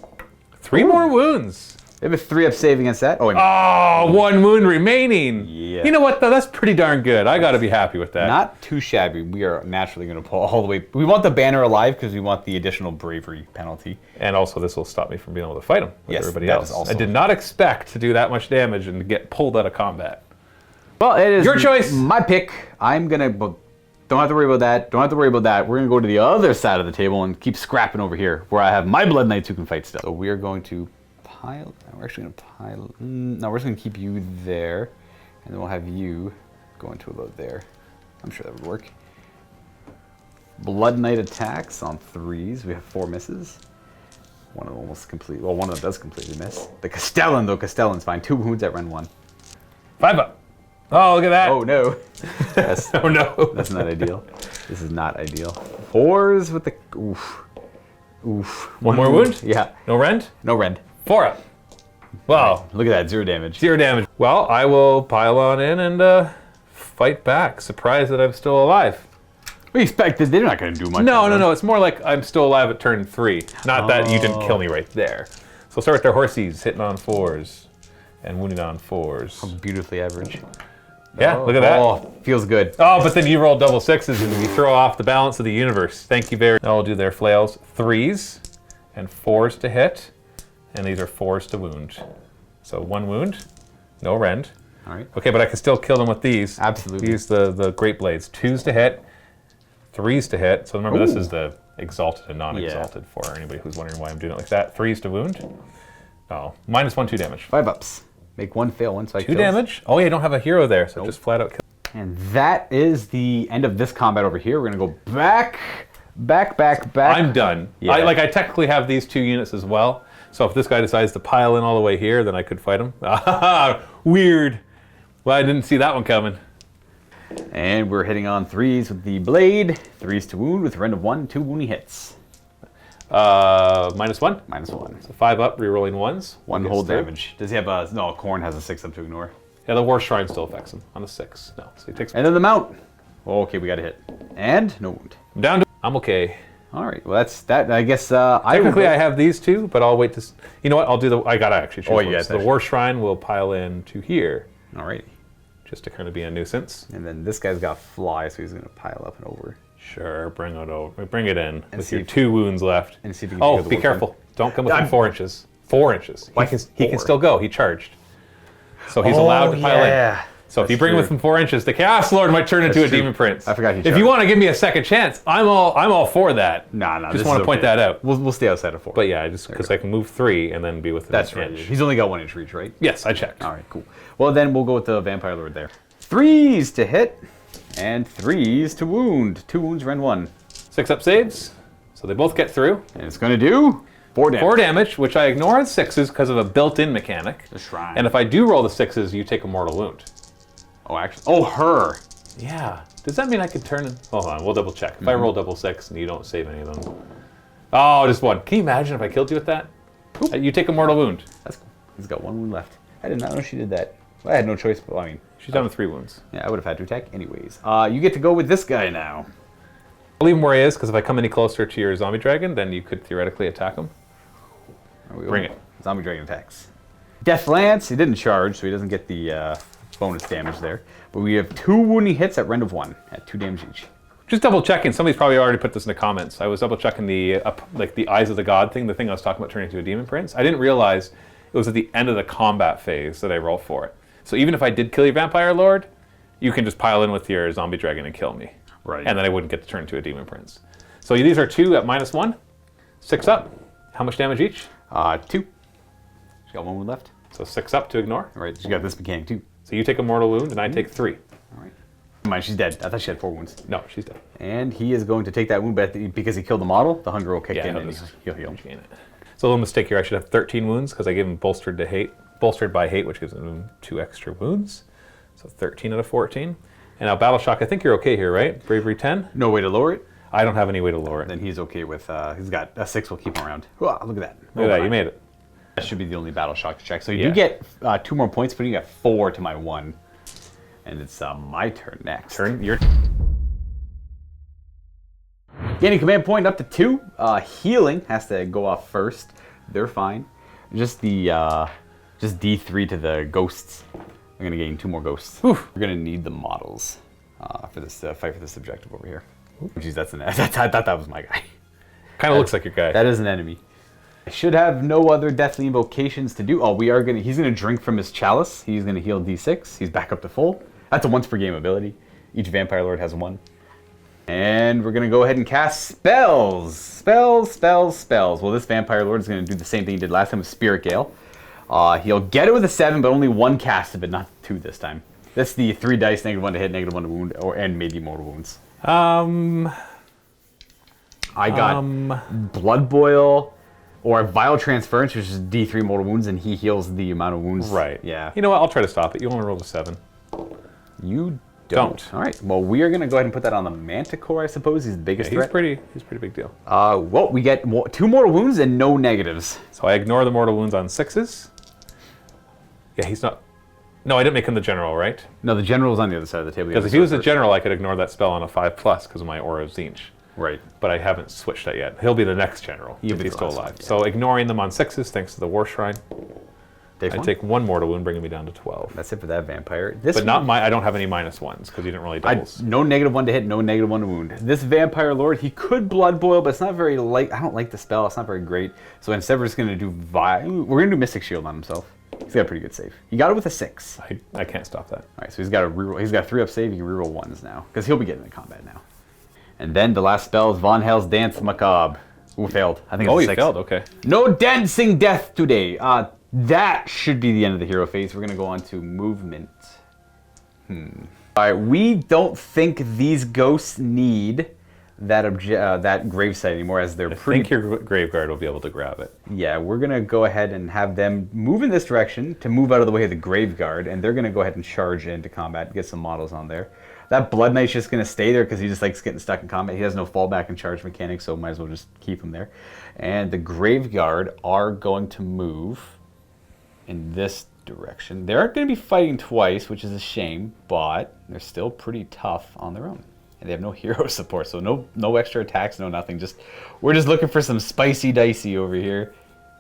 3 more wounds. They have a 3 up save against that. Oh, wait. Oh, 1 wound remaining. Yeah. You know what, though? That's pretty darn good. I got to be happy with that. Not too shabby. We are naturally going to pull all the way. We want the banner alive because we want the additional bravery penalty. And also, this will stop me from being able to fight him with Yes, everybody that else. is also- I did not expect to do that much damage and to get pulled out of combat. Well, it is Your choice. My pick. I'm going to... Don't have to worry about that. Don't have to worry about that. We're going to go to the other side of the table and keep scrapping over here where I have my Blood Knights who can fight still. So we are going to pile... We're actually going to pile... No, we're just going to keep you there. And then we'll have you go into about there. I'm sure that would work. Blood Knight attacks on 3s. We have 4 misses. One of them almost complete. Well, one of them does completely miss. The Castellan, though. Castellan's fine. 2 wounds at rend 1. 5 up. Oh, look at that. Oh, no. That's, Oh, no. that's not ideal. This is not ideal. 4s with the... Oof. Oof. 1 more wound? Yeah. No rend? No rend. 4 up. Wow. Look at that. 0 damage. 0 damage. Well, I will pile on in and fight back. Surprised that I'm still alive. We expected they're not going to do much. No. It's more like I'm still alive at turn 3. Not that you didn't kill me right there. So start with their horsies, hitting on 4s and wounding on 4s. Beautifully average. Yeah, look at that. Oh, feels good. Oh, but then you roll double 6s and you throw off the balance of the universe. Thank you very much. Now we'll do their flails. 3s and 4s to hit. And these are 4s to wound. So 1 wound, no rend. All right. Okay, but I can still kill them with these. Absolutely. These, the Great Blades. 2s to hit, 3s to hit. So remember, this Ooh. is the exalted and non-exalted for anybody who's wondering why I'm doing it like that. 3s to wound. Oh, -1, 2 damage. 5 ups. Make 1 fail, 1 strike. 2 damage. Oh yeah, I don't have a hero there, so just flat out kill. And that is the end of this combat over here. We're going to go back. I'm done. Yeah. I technically have these 2 units as well. So if this guy decides to pile in all the way here, then I could fight him. Weird. Well, I didn't see that one coming. And we're hitting on 3s with the blade. 3s to wound with rend of 1, 2 wounding hits. -1. -1. So 5 up, rerolling 1s. 1 Gets whole through. damage. Does he have a... No, Khorne has a 6 up to ignore. Yeah, the WARSHRINE still affects him on a 6. No, so he takes. And then the mount. Oh, okay, we got a hit. And no wound. I'm down to. I'm okay. All right, well, that's that. I guess Technically, I have these 2, but I'll wait to. You know what? I'll do the. I gotta actually choose. Oh, one. yeah, So the WARSHRINE will pile in to here, All right. just to kind of be a nuisance. And then this guy's got fly, so he's going to pile up and over. Sure, bring it over. Bring it in with see your if- 2 wounds left. and see if you can Oh, take out the be WARSHRINE. careful! Don't come within 4 inches. 4 inches. Why He can 4? still go. He charged, so he's Oh, allowed to pile yeah. in. So if you That's bring true. within 4 inches, the Chaos Lord might turn into a true. Demon Prince. I forgot he If you charged. want to give me a second chance, I'm all for that. No, Just this want is to point okay. that out. We'll stay outside of 4. But yeah, just because I can move 3 and then be within That's an right. inch. He's only got 1 inch reach, right? Yes, I checked. All right, cool. Well, then we'll go with the Vampire Lord there. 3s to hit and 3s to wound. 2 wounds, rend 1. 6 up saves, so they both get through. And it's going to do 4 damage. 4 damage, which I ignore on 6s because of a built-in mechanic. The shrine. And if I do roll the 6s, you take a mortal wound. Oh, actually. Oh, her. Yeah. Does that mean I can turn in? Hold on, we'll double check. If I roll double 6 and you don't save any of them. Oh, just 1. Can you imagine if I killed you with that? You take a mortal wound. That's cool. He's got 1 wound left. I did not know she did that. Well, I had no choice, but I mean, She's down to 3 wounds. yeah, I would have had to attack anyways. You get to go with this guy now. I'll leave him where he is because if I come any closer to your zombie dragon, then you could theoretically attack him. There we go. Bring it. Zombie Dragon attacks. Death Lance, he didn't charge, so he doesn't get the bonus damage there. But we have 2 wounding hits at rend of 1 at 2 damage each. Just double checking. Somebody's probably already put this in the comments. I was double checking the like the Eyes of the God thing, the thing I was talking about turning into a Demon Prince. I didn't realize it was at the end of the combat phase that I rolled for it. So even if I did kill your Vampire Lord, you can just pile in with your Zombie Dragon and kill me. Right. And then I wouldn't get to turn into a Demon Prince. So these are 2 at -1. 6 up. How much damage each? 2. She's got 1 wound left. So 6 up to ignore. All right, she got this mechanic too. So you take a mortal wound and I take 3. All right. Never mind, she's dead. I thought she had 4 wounds. No, she's dead. And he is going to take that wound, but because he killed the model, the hunger will kick Yeah, in he'll and just he'll heal. gain it. It's a little mistake here. I should have 13 wounds because I gave him bolstered by hate, which gives him 2 extra wounds. So 13 out of 14. And now Battle Shock, I think you're okay here, right? Bravery 10? No way to lower it? I don't have any way to lower it. Then he's okay with, he's got a 6, we'll keep him around. Whoa, look at that. Look at that, you made it. That should be the only Battle Shock to check. So you do get 2 more points, but you get 4 to my 1. And it's my turn next. Your Gaining command point up to 2. Healing has to go off first. They're fine. Just the just D3 to the ghosts. I'm gonna gain 2 more ghosts. Whew. We're gonna need the models for this fight for this objective over here. Jeez, that's an. I thought that was my guy. kind of looks like your guy. That is an enemy. I should have no other deathly invocations to do. Oh, he's gonna drink from his chalice. He's gonna heal D6. He's back up to full. That's a once per game ability. Each Vampire Lord has 1. And we're gonna go ahead and cast spells. Spells. Well, this Vampire Lord is gonna do the same thing he did last time with Spirit Gale. He'll get it with a 7, but only 1 cast of it, not 2 this time. That's the 3 dice, -1 to hit, -1 to wound, and maybe mortal wounds. I got Blood Boil or Vile Transference, which is D3 mortal wounds, and he heals the amount of wounds. Right. Yeah. You know what? I'll try to stop it. You only rolled a 7. You don't. All right. Well, we are going to go ahead and put that on the Manticore, I suppose. He's the biggest threat. He's pretty big deal. Well, we get 2 mortal wounds and no negatives. So I ignore the mortal wounds on 6s. Yeah, he's not... No, I didn't make him the general, right? No, the general's on the other side of the table. Because if he was the general, I could ignore that spell on a 5+ because of my Aura of Tzeentch. Right. But I haven't switched that yet. He'll be the next general if he's still alive. One, yeah. So ignoring them on 6s, thanks to the WARSHRINE. I take 1 mortal wound, bringing me down to 12. That's it for that vampire. But not I don't have any -1s because you didn't really doubles. No -1 to hit, no -1 to wound. This Vampire Lord, he could Blood Boil, but it's not very light. I don't like the spell. It's not very great. So instead, we're just going to do we're going to do Mystic Shield on himself. He's got a pretty good save. He got it with a 6. I can't stop that. All right, so he's got a reroll. He's got 3 up save. He can reroll 1s now because he'll be getting into combat now. And then the last spell is Von Hell's Dance Macabre. Ooh, failed. I think it's a 6. He failed. Okay. No dancing death today. That should be the end of the hero phase. We're going to go on to movement. All right, we don't think these ghosts need that gravesite anymore, as they're pretty... I think your Graveguard will be able to grab it. Yeah, we're going to go ahead and have them move in this direction to move out of the way of the Graveguard, and they're going to go ahead and charge into combat, get some models on there. That Blood Knight's just going to stay there because he just likes getting stuck in combat. He has no fallback and charge mechanics, so might as well just keep him there. And the Graveguard are going to move in this direction. They aren't going to be fighting twice, which is a shame, but they're still pretty tough on their own. And they have no hero support, so no extra attacks, no nothing. We're just looking for some spicy dicey over here.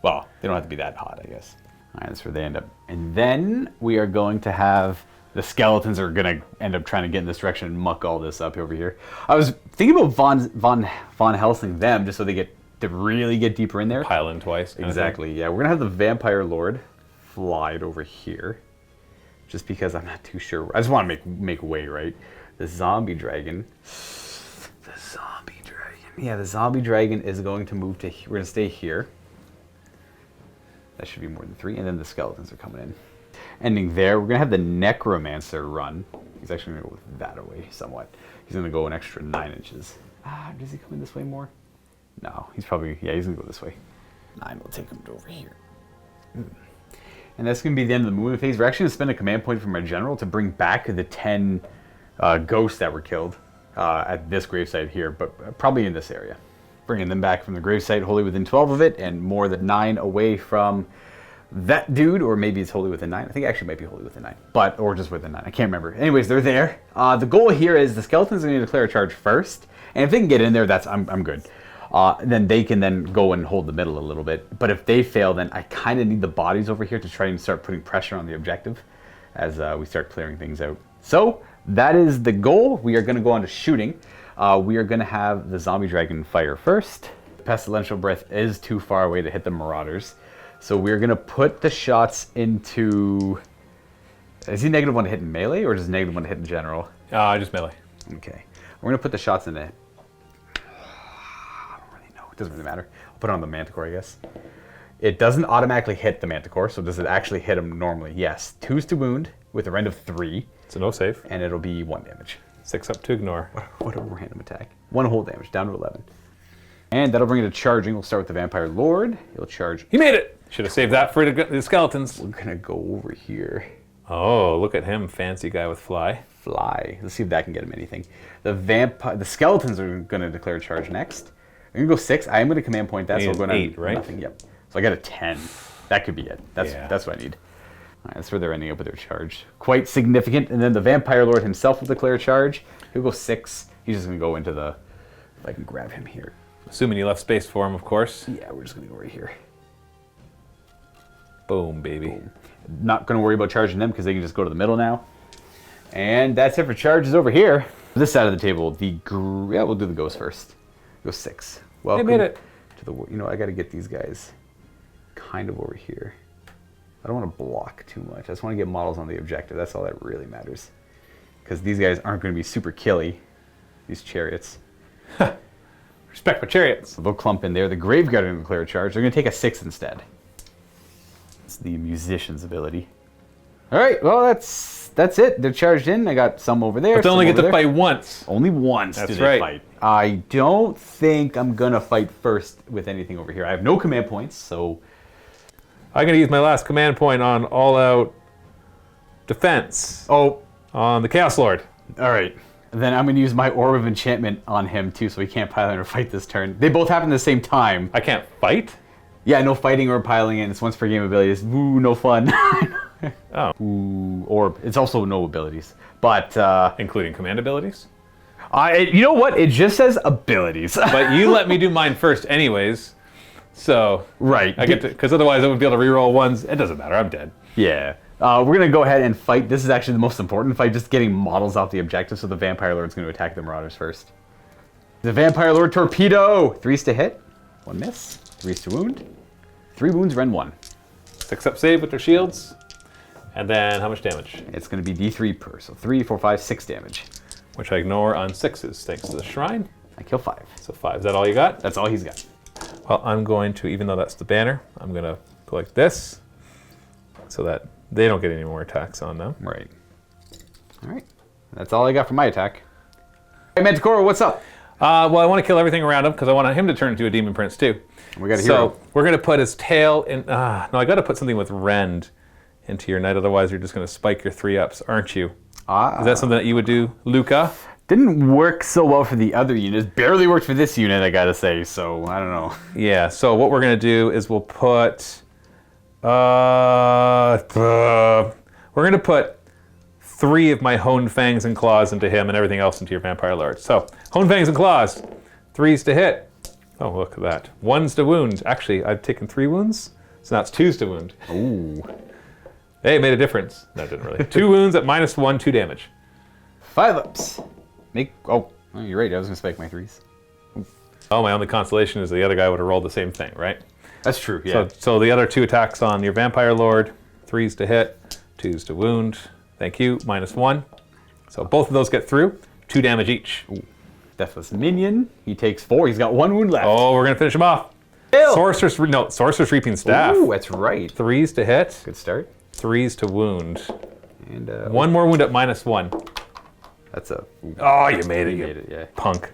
Well, they don't have to be that hot, I guess. All right, that's where they end up. And then we are going to have the skeletons are going to end up trying to get in this direction and muck all this up over here. I was thinking about Von Helsing them just so they get to really get deeper in there. Pile in twice. Exactly, yeah. We're going to have the Vampire Lord fly it over here just because I'm not too sure. I just want to make way, right? The Zombie Dragon. Yeah, the Zombie Dragon is going to move to... We're going to stay here. That should be more than 3. And then the skeletons are coming in. Ending there, we're going to have the Necromancer run. He's actually going to go with that away somewhat. He's going to go an extra 9 inches. Does he come in this way more? No, he's probably... Yeah, he's going to go this way. 9 will take him over here. And that's going to be the end of the movement phase. We're actually going to spend a command point from our general to bring back the 10 ghosts that were killed at this gravesite here, but probably in this area. Bringing them back from the gravesite, wholly within 12 of it, and more than 9 away from that dude, or maybe it's wholly within 9. I think it actually might be wholly within 9, or just within 9. I can't remember. Anyways, they're there. The goal here is the skeletons are going to declare a charge first, and if they can get in there, I'm good. Then they can then go and hold the middle a little bit. But if they fail, then I kind of need the bodies over here to try and start putting pressure on the objective as we start clearing things out. So that is the goal. We are going to go on to shooting. We are going to have the Zombie Dragon fire first. Pestilential Breath is too far away to hit the Marauders. So we're going to put the shots into... Is he -1 to hit in melee, or just -1 to hit in general? Just melee. Okay. We're going to put the shots into... It doesn't really matter. I'll put it on the Manticore, I guess. It doesn't automatically hit the Manticore, so does it actually hit him normally? Yes. 2s to wound with a rend of 3. It's a no save. And it'll be 1 damage. 6 up to ignore. What a random attack. 1 whole damage, down to 11. And that'll bring it to charging. We'll start with the Vampire Lord. He'll charge. He made it! Should have saved that for the skeletons. We're gonna go over here. Oh, look at him, fancy guy with fly. Fly. Let's see if that can get him anything. The skeletons are gonna declare charge next. I'm gonna go 6. I am gonna command point that, so we're going 8, right? Nothing. Yep. So I got a 10. That could be it. That's what I need. All right, that's where they're ending up with their charge. Quite significant. And then the Vampire Lord himself will declare charge. He'll go 6. He's just gonna go into the. If I can grab him here. Assuming you left space for him, of course. Yeah, we're just gonna go right here. Boom, baby. Boom. Not gonna worry about charging them because they can just go to the middle now. And that's it for charges over here. This side of the table, we'll do the ghost first. Go 6. Welcome They made it. to the. You know, I got to get these guys kind of over here. I don't want to block too much. I just want to get models on the objective. That's all that really matters. Because these guys aren't going to be super killy. These chariots. Respect my chariots. So they'll clump in there. The Graveguard are going to declare a charge. They're going to take a 6 instead. It's the musician's ability. All right. Well, that's it. They're charged in. I got some over there. But they only get to fight once. Only once That's do they right. fight. I don't think I'm going to fight first with anything over here. I have no command points, so... I'm going to use my last command point on all-out defense. Oh. On the Chaos Lord. All right. Then I'm going to use my Orb of Enchantment on him, too, so he can't pile in or fight this turn. They both happen at the same time. I can't fight? Yeah, no fighting or piling in. It's once per game abilities. Ooh, no fun. Oh. Ooh, Orb. It's also no abilities. But, Including command abilities? you know what? It just says abilities. But you let me do mine first anyways. So... Right. I get to... Because otherwise I would be able to reroll ones. It doesn't matter. I'm dead. Yeah. We're going to go ahead and fight. This is actually the most important fight, just getting models off the objective, so the Vampire Lord's going to attack the Marauders first. The Vampire Lord Torpedo! 3s to hit. 1 miss. 3s to wound. 3 wounds, Ren 1. 6 up save with their shields. And then how much damage? It's going to be D3 per, so 3, 4, 5, 6 damage. Which I ignore on 6s, thanks to the shrine. I kill 5. So 5. Is that all you got? That's all he's got. Well, I'm going to, even though that's the banner, I'm going to go like this so that they don't get any more attacks on them. Right. All right. That's all I got for my attack. Hey, Manticore, what's up? Well, I want to kill everything around him because I want him to turn into a demon prince too. We got a hero. So we're going to put his tail in. No, I got to put something with rend into your knight. Otherwise, you're just going to spike your 3-ups, aren't you? Is that something that you would do, Luca? Didn't work so well for the other units. Barely worked for this unit, I gotta say. So I don't know. Yeah. So what we're going to do is we'll put. We're going to put 3 of my Honed Fangs and Claws into him and everything else into your Vampire Lord. So, Honed Fangs and Claws. 3s to hit. Oh, look at that. 1s to wound. Actually, I've taken 3 wounds, so now it's 2s to wound. Ooh. Hey, it made a difference. No, it didn't really. 2 wounds at -1, 2 damage. 5 ups. Oh, you're right. I was gonna spike my 3s. Oh, my only consolation is the other guy would have rolled the same thing, right? That's true, yeah. So the other 2 attacks on your Vampire Lord, 3s to hit, 2s to wound. Thank you, -1. So both of those get through, 2 damage each. Ooh. Deathless Minion, he takes 4. He's got 1 wound left. Oh, we're gonna finish him off. Kill. Sorcerer's Reaping Staff. Ooh, that's right. 3s to hit, Good start. 3s to wound. And 1 more wound at -1. That's a... Ooh. Oh, you made it, You you made it, yeah. punk.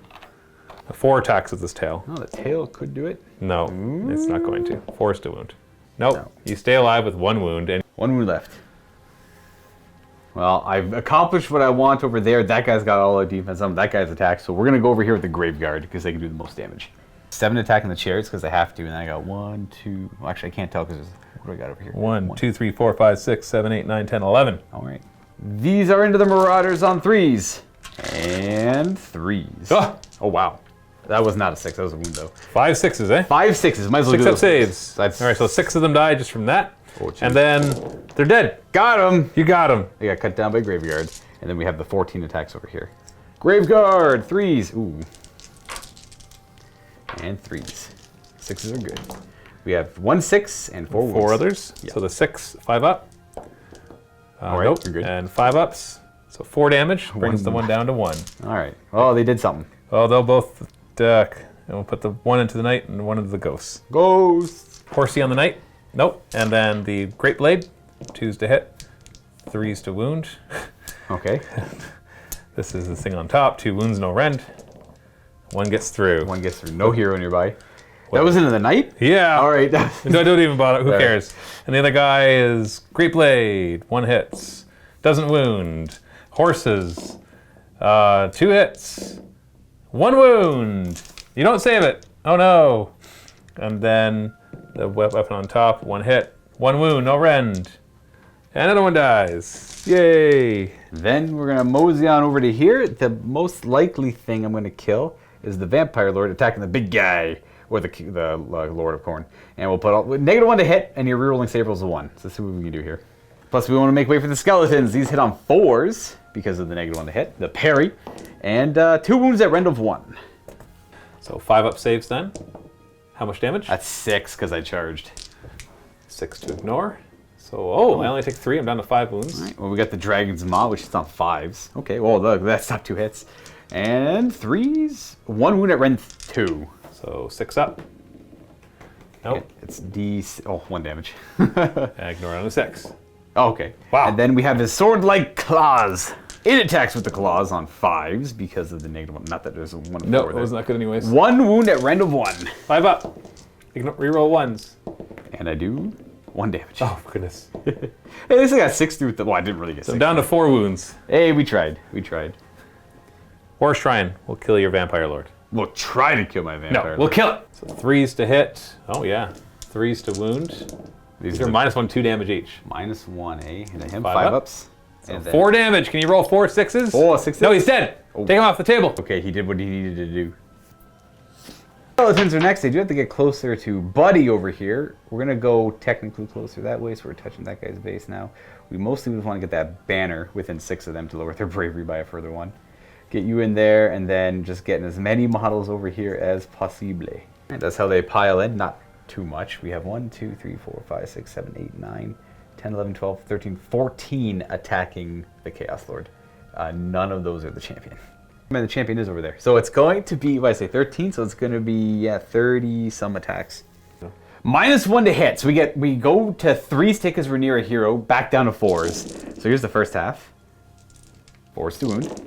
4 attacks with this tail. Oh, the tail could do it. No, it's not going to. 4s to wound. Nope, No. You stay alive with 1 wound. And 1 wound left. Well, I've accomplished what I want over there. That guy's got all the defense on that guy's attack, so we're going to go over here with the Graveguard because they can do the most damage. 7 attacking the Chariots because I have to, and then I got 1, 2... Well, actually, I can't tell because what do I got over here? 1, 2, 3, 4, 5, 6, 7, 8, 9, 10, 11. All right. These are into the Marauders on 3s. And 3s. Oh, wow. That was not a 6. That was a wound, though. 5 6s, eh? 5 6s. Might as well 6 do up those. saves. That's... All right, so 6 of them died just from that. Oh, geez. And then they're dead. Got him. You got them. They got cut down by Graveguard. And then we have the 14 attacks over here. Graveguard, 3s. Ooh. And 3s. 6s are good. We have 1 6 and 4 wounds. 4 others. Yeah. So the 6, 5 up. All right, Nope. you're good. And 5 ups. So 4 damage brings the 1 down to 1. All right. Oh, they did something. Oh, they'll both duck. And we'll put the 1 into the knight and 1 into the ghosts. Ghosts. Horsey on the knight. Nope. And then the Great Blade. 2s to hit. 3s to wound. Okay. This is the thing on top. 2 wounds, no rend. One gets through. One gets through. No hero nearby. That was into the knight? Yeah. All right. Don't even bother. Who cares? And the other guy is Great Blade. 1 hits. Doesn't wound. Horses. 2 hits. 1 wound. You don't save it. Oh no. And then the weapon on top. 1 hit. 1 wound. No rend. And another one dies. Yay. Then we're going to mosey on over to here. The most likely thing I'm going to kill is the Vampire Lord attacking the big guy. Or the Lord of Khorne. And we'll put all, -1 to hit, and your rerolling save rolls a 1. So let's see what we can do here. Plus, we want to make way for the skeletons. These hit on 4s because of the -1 to hit. The parry. And 2 wounds at rend of 1. So 5 up saves then. How much damage? That's 6 because I charged. 6 to ignore. So, I only take 3. I'm down to 5 wounds. All right, well, we got the Dragon's Maw, which is on 5s. Okay, well, look, that's not 2 hits. And 3s. 1 wound at rend 2. So 6 up. Nope. Okay, it's D. Oh, 1 damage. Ignore on a 6. Oh, okay. Wow. And then we have his sword-like claws. It attacks with the claws on 5s because of the -1. Not that there's a 1 No, four it there. was not good anyways. 1 wound at rend of 1. 5 up. Reroll 1s. And I do 1 damage. Oh, goodness. Hey, at least I got 6 through the. Well, I didn't really get 6. I'm down to 4 wounds. Hey, we tried. We tried. WARSHRINE will kill your Vampire Lord. We'll try to kill my vampire. No, we'll kill it. So 3s to hit. Oh, yeah. 3s to wound. These are -1, 2 damage each. -1, eh? And then him 5 5 up. ups. So And then 4 damage. Can you roll 4 6s? 4 6s? No, he's dead. Take him off the table. Okay, he did what he needed to do. Skeletons are next. They do have to get closer to Buddy over here. We're going to go technically closer that way, so we're touching that guy's base now. We mostly just want to get that banner within 6 of them to lower their bravery by a further 1. Get you in there, and then just getting as many models over here as possible. And that's how they pile in. Not too much. We have 1, 2, 3, 4, 5, 6, 7, 8, 9, 10, 11, 12, 13, 14 attacking the Chaos Lord. None of those are the champion. And the champion is over there. So it's going to be, what I say, 13, so it's going to be, yeah, 30 some attacks. -1 to hit. So we go to 3s take as we're near a hero, back down to 4s. So here's the first half. 4s to wound.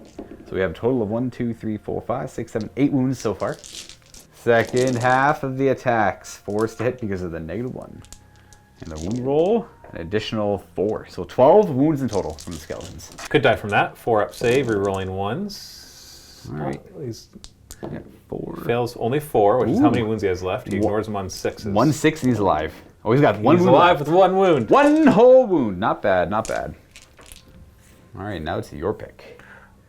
So we have a total of 1, 2, 3, 4, 5, 6, 7, 8 wounds so far. Second half of the attacks, 4s to hit because of the -1. And the wound roll, an additional 4. So 12 wounds in total from the skeletons. Could die from that. 4 up save, rerolling 1s. All right. He's Yeah, 4. fails only 4, which is how Ooh. many wounds he has left. He ignores them on 6s. 1 6 and he's alive. Oh, he's got 1 He's wound alive left. with 1 wound. 1 whole wound. Not bad, not bad. All right, now it's your pick.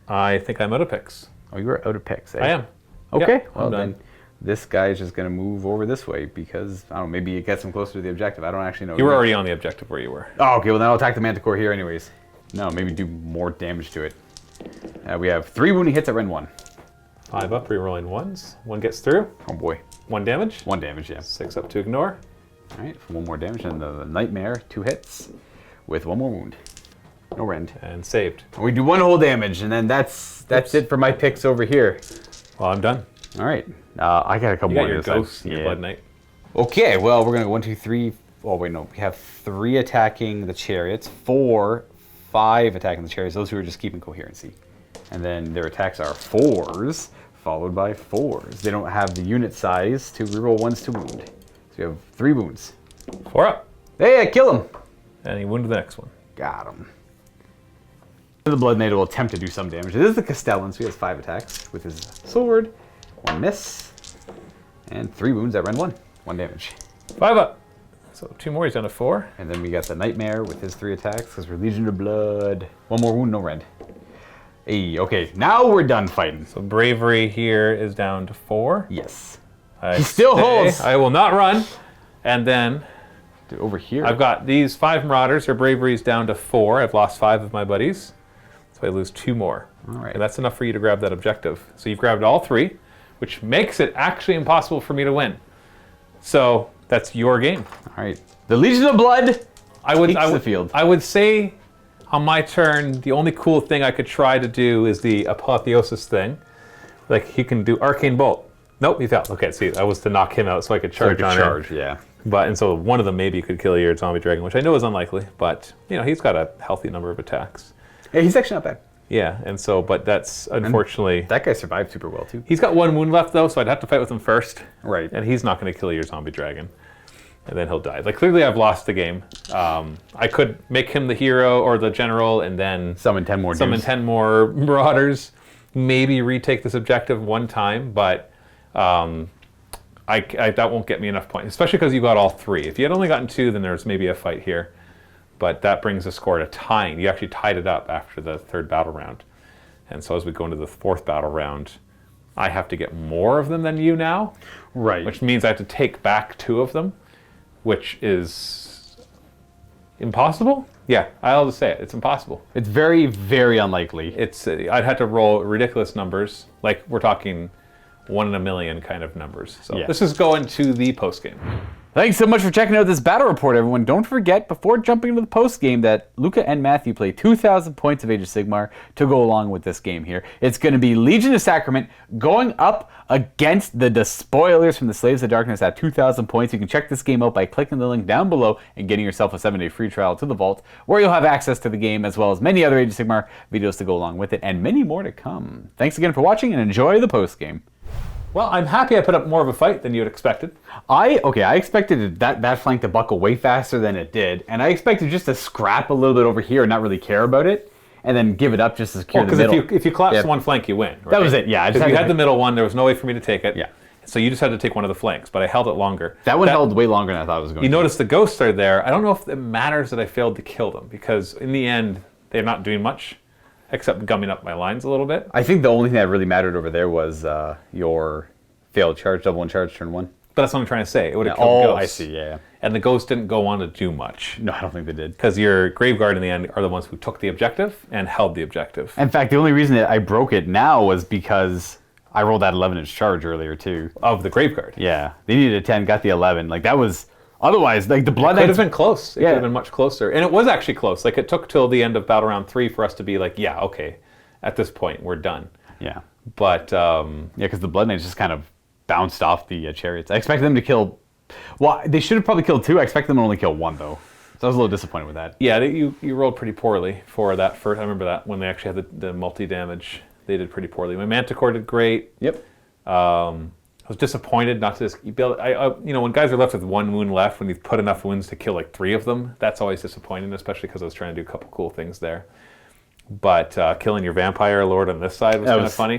I think I'm out of picks. Oh, you are out of picks, eh? I am. Okay, Yep, well I'm then done. this guy is just going to move over this way because, I don't know, maybe it gets him closer to the objective. I don't actually know. You were already on the objective where you were. Oh, okay, well then I'll attack the Manticore here anyways. No, maybe do more damage to it. We have 3 wounding hits at rend 1. 5 up, rerolling 1s. 1 gets through. Oh boy. 1 damage. 1 damage, yeah. 6 up to ignore. All right, 1 more damage, and the Nightmare, 2 hits with 1 more wound. No rend. And saved. And we do 1 whole damage, and then that's it for my picks over here. Well, I'm done. All right, I got a couple You more got your this side. ghosts and your Blood Knight. Okay, well, we're going to go 1, 2, 3. Oh, wait, no. We have 3 attacking the Chariots, 4, 5 attacking the Chariots, those who are just keeping coherency. And then their attacks are 4s, followed by 4s. They don't have the unit size to reroll 1s to wound. So we have 3 wounds. 4 up. Hey, I kill him! And he wounded the next one. Got him. The Blood Knight will attempt to do some damage. This is the Castellan, so he has 5 attacks with his sword. 1 miss. And 3 wounds at rend 1. 1 damage. 5 up. So 2 more, he's down to 4. And then we got the Nightmare with his 3 attacks because we're Legion of Blood. 1 more wound, no rend. Hey, okay, now we're done fighting. So bravery here is down to 4. Yes. I He still stay. holds. I will not run. And then Dude, over here. I've got these 5 Marauders. Their bravery is down to 4. I've lost 5 of my buddies. So I lose 2 more. All right. And that's enough for you to grab that objective. So you've grabbed all 3, which makes it actually impossible for me to win. So that's your game. All right. The Legion of Blood takes the field. I would say on my turn, the only cool thing I could try to do is the Apotheosis thing. Like he can do Arcane Bolt. Nope, he failed. Okay, see, I was to knock him out so I could charge on him. Yeah. But and so one of them maybe could kill your zombie dragon, which I know is unlikely. But you know he's got a healthy number of attacks. Hey, he's actually not bad. Yeah, and so, but that's unfortunately... That guy survived super well, too. He's got 1 wound left, though, so I'd have to fight with him first. Right. And he's not going to kill your zombie dragon. And then he'll die. Like, clearly I've lost the game. I could make him the hero or the general and then... Summon 10 more dudes. Summon 10 more Marauders. Maybe retake this objective one time, but that won't get me enough points, especially because you got all 3. If you had only gotten 2, then there's maybe a fight here. But that brings the score to tying. You actually tied it up after the 3rd battle round. And so as we go into the 4th battle round, I have to get more of them than you now. Right. Which means I have to take back 2 of them, which is impossible. Yeah, I'll just say it. It's impossible. It's very, very unlikely. I'd have to roll ridiculous numbers. Like, we're talking 1 in a million kind of numbers. So Yeah. This is going to the post-game. Thanks so much for checking out this battle report, everyone. Don't forget, before jumping into the post-game, that Luca and Matthew play 2,000 points of Age of Sigmar to go along with this game here. It's going to be Legion of Sacrament going up against the Despoilers from the Slaves of Darkness at 2,000 points. You can check this game out by clicking the link down below and getting yourself a 7-day free trial to the Vault, where you'll have access to the game as well as many other Age of Sigmar videos to go along with it, and many more to come. Thanks again for watching, and enjoy the post-game. Well, I'm happy I put up more of a fight than you had expected. I expected that flank to buckle way faster than it did, and I expected just to scrap a little bit over here and not really care about it, and then give it up just to secure the middle. Because if you collapse one flank, you win. Right? That was it, yeah. Because you had the middle one, there was no way for me to take it. Yeah. So you just had to take one of the flanks, but I held it longer. That one held way longer than I thought it was going to. You notice the ghosts are there. I don't know if it matters that I failed to kill them, because in the end, they're not doing much, except gumming up my lines a little bit. I think the only thing that really mattered over there was your failed charge, double one charge, turn 1. But that's what I'm trying to say. It would have killed ghosts. I see, yeah. And the ghosts didn't go on to do much. No, I don't think they did. Because your Graveguard in the end are the ones who took the objective and held the objective. In fact, the only reason that I broke it now was because I rolled that 11-inch charge earlier, too. Of the Graveguard. Yeah. They needed a 10, got the 11. Like, that was... Otherwise, like, the Blood Knights... It could have been close. It could have been much closer. And it was actually close. Like, it took till the end of Battle Round 3 for us to be like, yeah, okay, at this point, we're done. Yeah. But... yeah, because the Blood Knights just kind of bounced off the Chariots. I expected them to kill... Well, they should have probably killed 2. I expected them to only kill 1, though. So I was a little disappointed with that. Yeah, you rolled pretty poorly for that first. I remember that when they actually had the multi-damage. They did pretty poorly. My Manticore did great. Yep. I was disappointed not to just build. You know, when guys are left with 1 wound left, when you've put enough wounds to kill like 3 of them, that's always disappointing, especially because I was trying to do a couple cool things there. But killing your Vampire Lord on this side was kind of funny.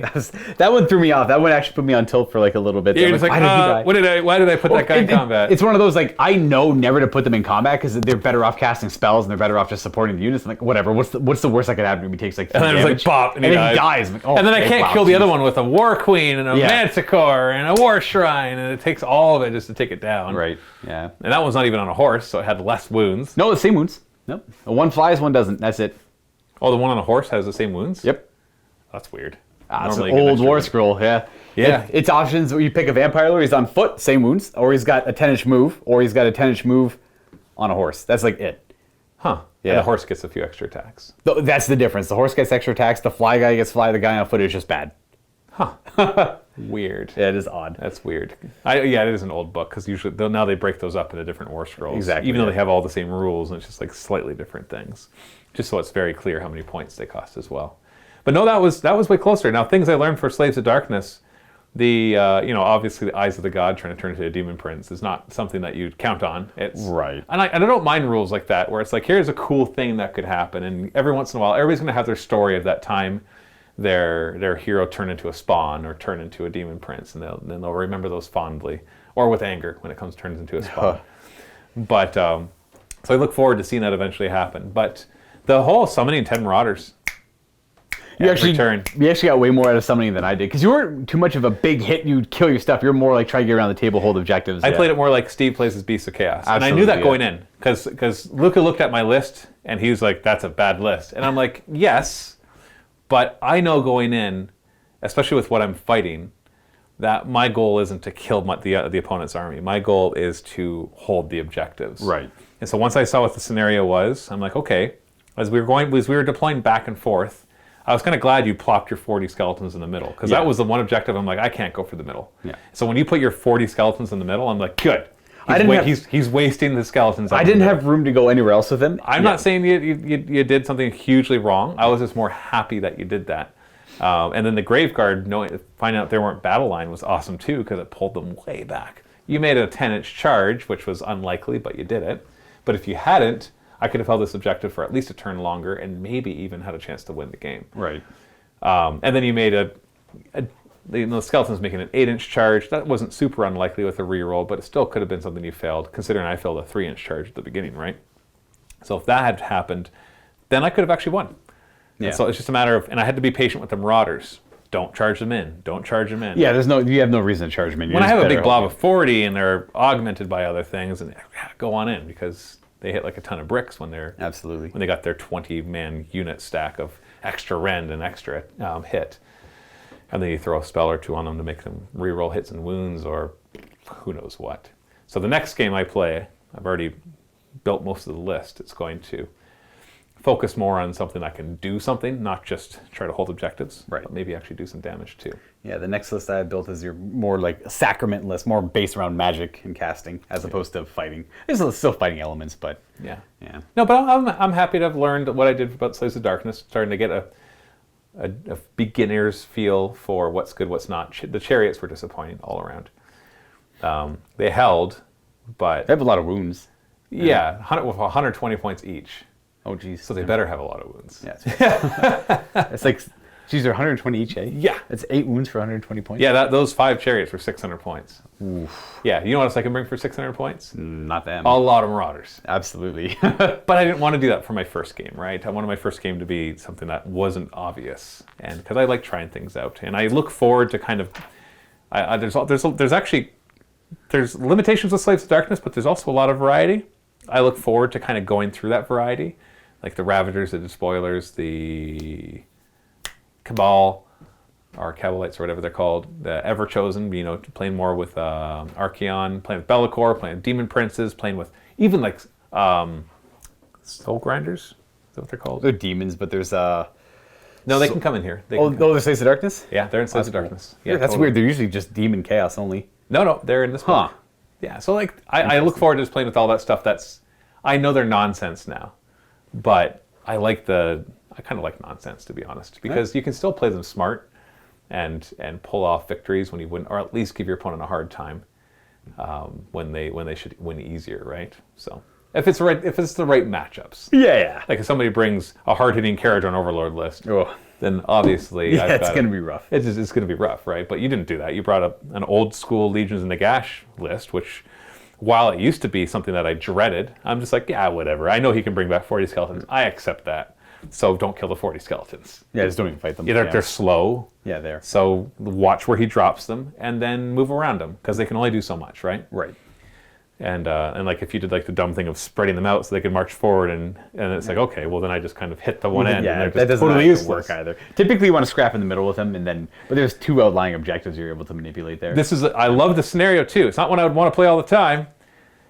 That one threw me off. That one actually put me on tilt for like a little bit. Yeah, you're just like, why did I put that guy in combat? It's one of those, like, I know never to put them in combat because they're better off casting spells and they're better off just supporting the units. I'm like, whatever, what's the worst that could happen if he takes like 3 and then damage? It's like, bop, and he dies. I'm like, oh, and then I can't kill the other one with a WARQUEEN and a Yeah. Manticore and a WARSHRINE, and it takes all of it just to take it down. Right, yeah. And that one's not even on a horse, so it had less wounds. No, the same wounds. Nope. One flies, one doesn't. That's it. Oh, the one on a horse has the same wounds? Yep. That's weird. It's an old war scroll, yeah. Yeah. It's options where you pick a Vampire Lord, he's on foot, same wounds, or he's got a 10-inch move, or he's got a 10-inch move on a horse. That's like it. Huh. Yeah. And the horse gets a few extra attacks. That's the difference. The horse gets extra attacks, the fly guy gets fly, the guy on foot is just bad. Huh. Weird. Yeah, it is odd. That's weird. Yeah, it is an old book, because usually now they break those up into different war scrolls. Exactly. Even though they have all the same rules, and it's just like slightly different things. Just so it's very clear how many points they cost as well. But no, that was way closer. Now, things I learned for Slaves of Darkness, obviously the Eyes of the God trying to turn into a Demon Prince is not something that you'd count on. It's right. And I don't mind rules like that, where it's like, here's a cool thing that could happen, and every once in a while, everybody's going to have their story of that time their hero turned into a spawn or turned into a Demon Prince, and they'll remember those fondly, or with anger when it turns into a spawn. But so I look forward to seeing that eventually happen. But the whole summoning 10 Marauders. You actually got way more out of summoning than I did, because you weren't too much of a big hit. You'd kill your stuff. You're more like trying to get around the table, hold objectives. I played it more like Steve plays his Beasts of Chaos. Absolutely, and I knew that going in, because Luca looked at my list, and he was like, that's a bad list. And I'm like, yes, but I know going in, especially with what I'm fighting, that my goal isn't to kill the opponent's army. My goal is to hold the objectives. Right. And so once I saw what the scenario was, I'm like, okay, as we were deploying back and forth, I was kind of glad you plopped your 40 skeletons in the middle, because that was the one objective I'm like, I can't go for the middle. Yeah. So when you put your 40 skeletons in the middle, I'm like, good. He's wasting the skeletons. I didn't have room to go anywhere else with him. I'm not saying you did something hugely wrong. I was just more happy that you did that. And then the Graveguard, finding out they weren't battle line was awesome too, because it pulled them way back. You made a 10-inch charge, which was unlikely, but you did it. But if you hadn't, I could have held this objective for at least a turn longer and maybe even had a chance to win the game. Right. And then you made the skeleton's making an 8-inch charge. That wasn't super unlikely with a reroll, but it still could have been something you failed, considering I failed a 3-inch charge at the beginning, right? So if that had happened, then I could have actually won. Yeah. And so it's just a matter of, and I had to be patient with the Marauders. Don't charge them in. Don't charge them in. Yeah, you have no reason to charge them in. When I have a big blob of 40 and they're augmented by other things, and go on in, because they hit like a ton of bricks when they're when they got their 20-man unit stack of extra rend and extra hit, and then you throw a spell or two on them to make them reroll hits and wounds or who knows what. So the next game I play, I've already built most of the list. It's going to focus more on something that can do something, not just try to hold objectives, but maybe actually do some damage too. Yeah, the next list I have built is your more like a sacrament list, more based around magic and casting, as opposed to fighting. There's still fighting elements, but yeah. No, but I'm happy to have learned what I did about Slaves of Darkness, starting to get a beginner's feel for what's good, what's not. The Chariots were disappointing all around. They held, but they have a lot of wounds. Yeah, 120 points each. Oh, geez. So they better have a lot of wounds. Yeah. It's like, geez, they're 120 each, eh? Yeah. It's 8 wounds for 120 points. Yeah, those 5 Chariots were 600 points. Oof. Yeah, you know what else I can bring for 600 points? Not them. A lot of Marauders. Absolutely. But I didn't want to do that for my first game, right? I wanted my first game to be something that wasn't obvious, and because I like trying things out, and I look forward to kind of. There's limitations with Slaves of Darkness, but there's also a lot of variety. I look forward to kind of going through that variety. Like the Ravagers, the Despoilers, the Cabal, or Cabalites, or whatever they're called. The Everchosen, playing more with Archaon, playing with Bellicor, playing with Demon Princes, playing with even like Soul Grinders. Is that what they're called? They're demons, but there's No, they can come in here. They're Slaves of Darkness? Yeah, they're in Slaves of Darkness. Yeah, that's weird. They're usually just demon chaos only. No, they're in this one. Yeah, so like I look forward to just playing with all that stuff. I know they're nonsense now. But I kind of like nonsense, to be honest, because you can still play them smart and pull off victories when you win, or at least give your opponent a hard time when they should win easier, right? So if it's the right matchups. Yeah. Like if somebody brings a hard-hitting carriage on Overlord list, then obviously it's going to be rough. It's going to be rough, right? But you didn't do that. You brought up an old school Legions of Nagash list, which, while it used to be something that I dreaded, I'm just like, yeah, whatever. I know he can bring back 40 skeletons. I accept that. So don't kill the 40 skeletons. Yeah, just don't even fight them. Yeah, they're slow. Yeah, they're. So watch where he drops them and then move around them, because they can only do so much, right? Right. And like if you did like the dumb thing of spreading them out so they could march forward, and it's like, okay, well then I just kind of hit the one end. Yeah, and that doesn't totally work either. Typically you want to scrap in the middle with them, but there's 2 outlying objectives you're able to manipulate there. I love the scenario too. It's not one I would want to play all the time,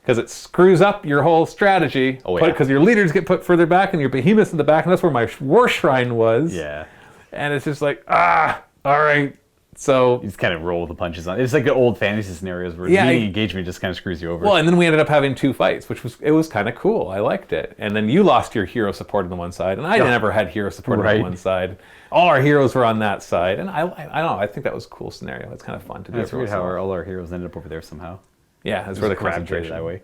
because it screws up your whole strategy. Oh, yeah. Because your leaders get put further back and your behemoths in the back, and that's where my WARSHRINE was. Yeah. And it's just like, all right. So you just kind of roll with the punches on. It's like the old fantasy scenarios where meeting engagement just kind of screws you over. Well, and then we ended up having 2 fights, which was kind of cool. I liked it. And then you lost your hero support on the one side, and I never had hero support on the one side. All our heroes were on that side, and I don't know. I think that was a cool scenario. It's kind of fun to do. It's weird how all our heroes ended up over there somehow. Yeah, that's where the concentration that way.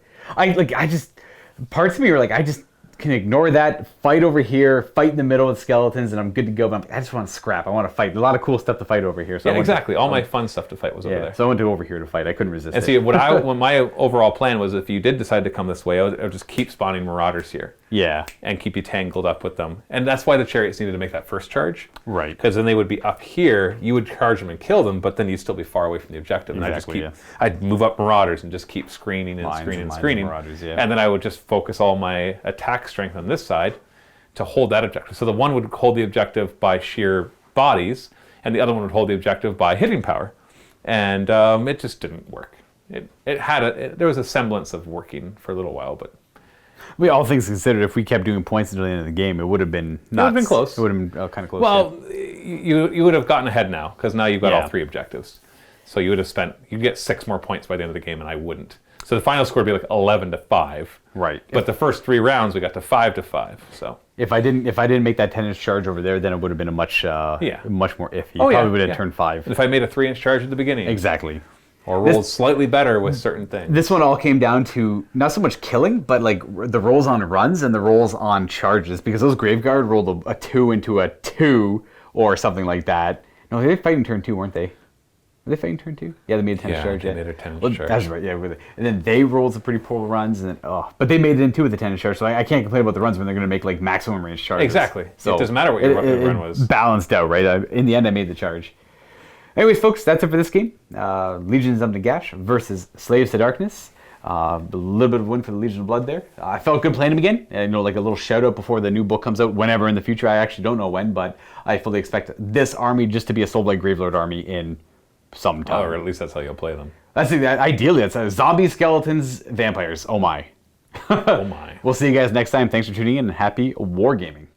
Parts of me were like, I just can ignore that, fight over here, fight in the middle with skeletons, and I'm good to go. But I'm like, I just want to scrap. I want to fight. A lot of cool stuff to fight over here. So exactly. All my fun stuff to fight was over there. So I went over here to fight. I couldn't resist. And see, when my overall plan was, if you did decide to come this way, I would just keep spawning Marauders here. Yeah. And keep you tangled up with them. And that's why the Chariots needed to make that first charge. Right. Because then they would be up here, you would charge them and kill them, but then you'd still be far away from the objective. And I'd move up Marauders and just keep screening and screening and screening. Marauders, yeah. And then I would just focus all my attack strength on this side to hold that objective. So the one would hold the objective by sheer bodies, and the other one would hold the objective by hitting power. And it just didn't work. There was a semblance of working for a little while, but all things considered, if we kept doing points until the end of the game, it would have been nuts. It would have been close. It would have been kind of close. Well, you would have gotten ahead now, because now you've got all 3 objectives. So you would have you'd get 6 more points by the end of the game, and I wouldn't. So the final score would be like 11-5. Right. But the first 3 rounds we got to 5-5. So if I didn't make that 10-inch charge over there, then it would have been a much more iffy. Probably would have turned 5. And if I made a 3-inch charge at the beginning. Exactly. Or rolled slightly better with certain things. This one all came down to not so much killing, but like the rolls on runs and the rolls on charges, because those Graveguard rolled a 2 into a 2 or something like that. No, they were fighting turn 2, weren't they? Were they fighting turn 2? Yeah, they made a 10-inch charge. They made a 10-inch charge. That's right, yeah. And then they rolled some pretty poor runs, and then, but they made it in 2 with the 10-inch charge, so I can't complain about the runs when they're going to make like maximum range charges. Exactly. So it doesn't matter what your run was. Balanced out, right? In the end, I made the charge. Anyways, folks, that's it for this game. Legions of Nagash versus Slaves to Darkness. A little bit of win for the Legion of Blood there. I felt good playing them again. Like a little shout out before the new book comes out, whenever in the future. I actually don't know when, but I fully expect this army just to be a Soulblight Gravelord army in some time. Or at least that's how you'll play them. That's ideally. It's zombies, skeletons, vampires. Oh my. Oh my. We'll see you guys next time. Thanks for tuning in, and happy wargaming.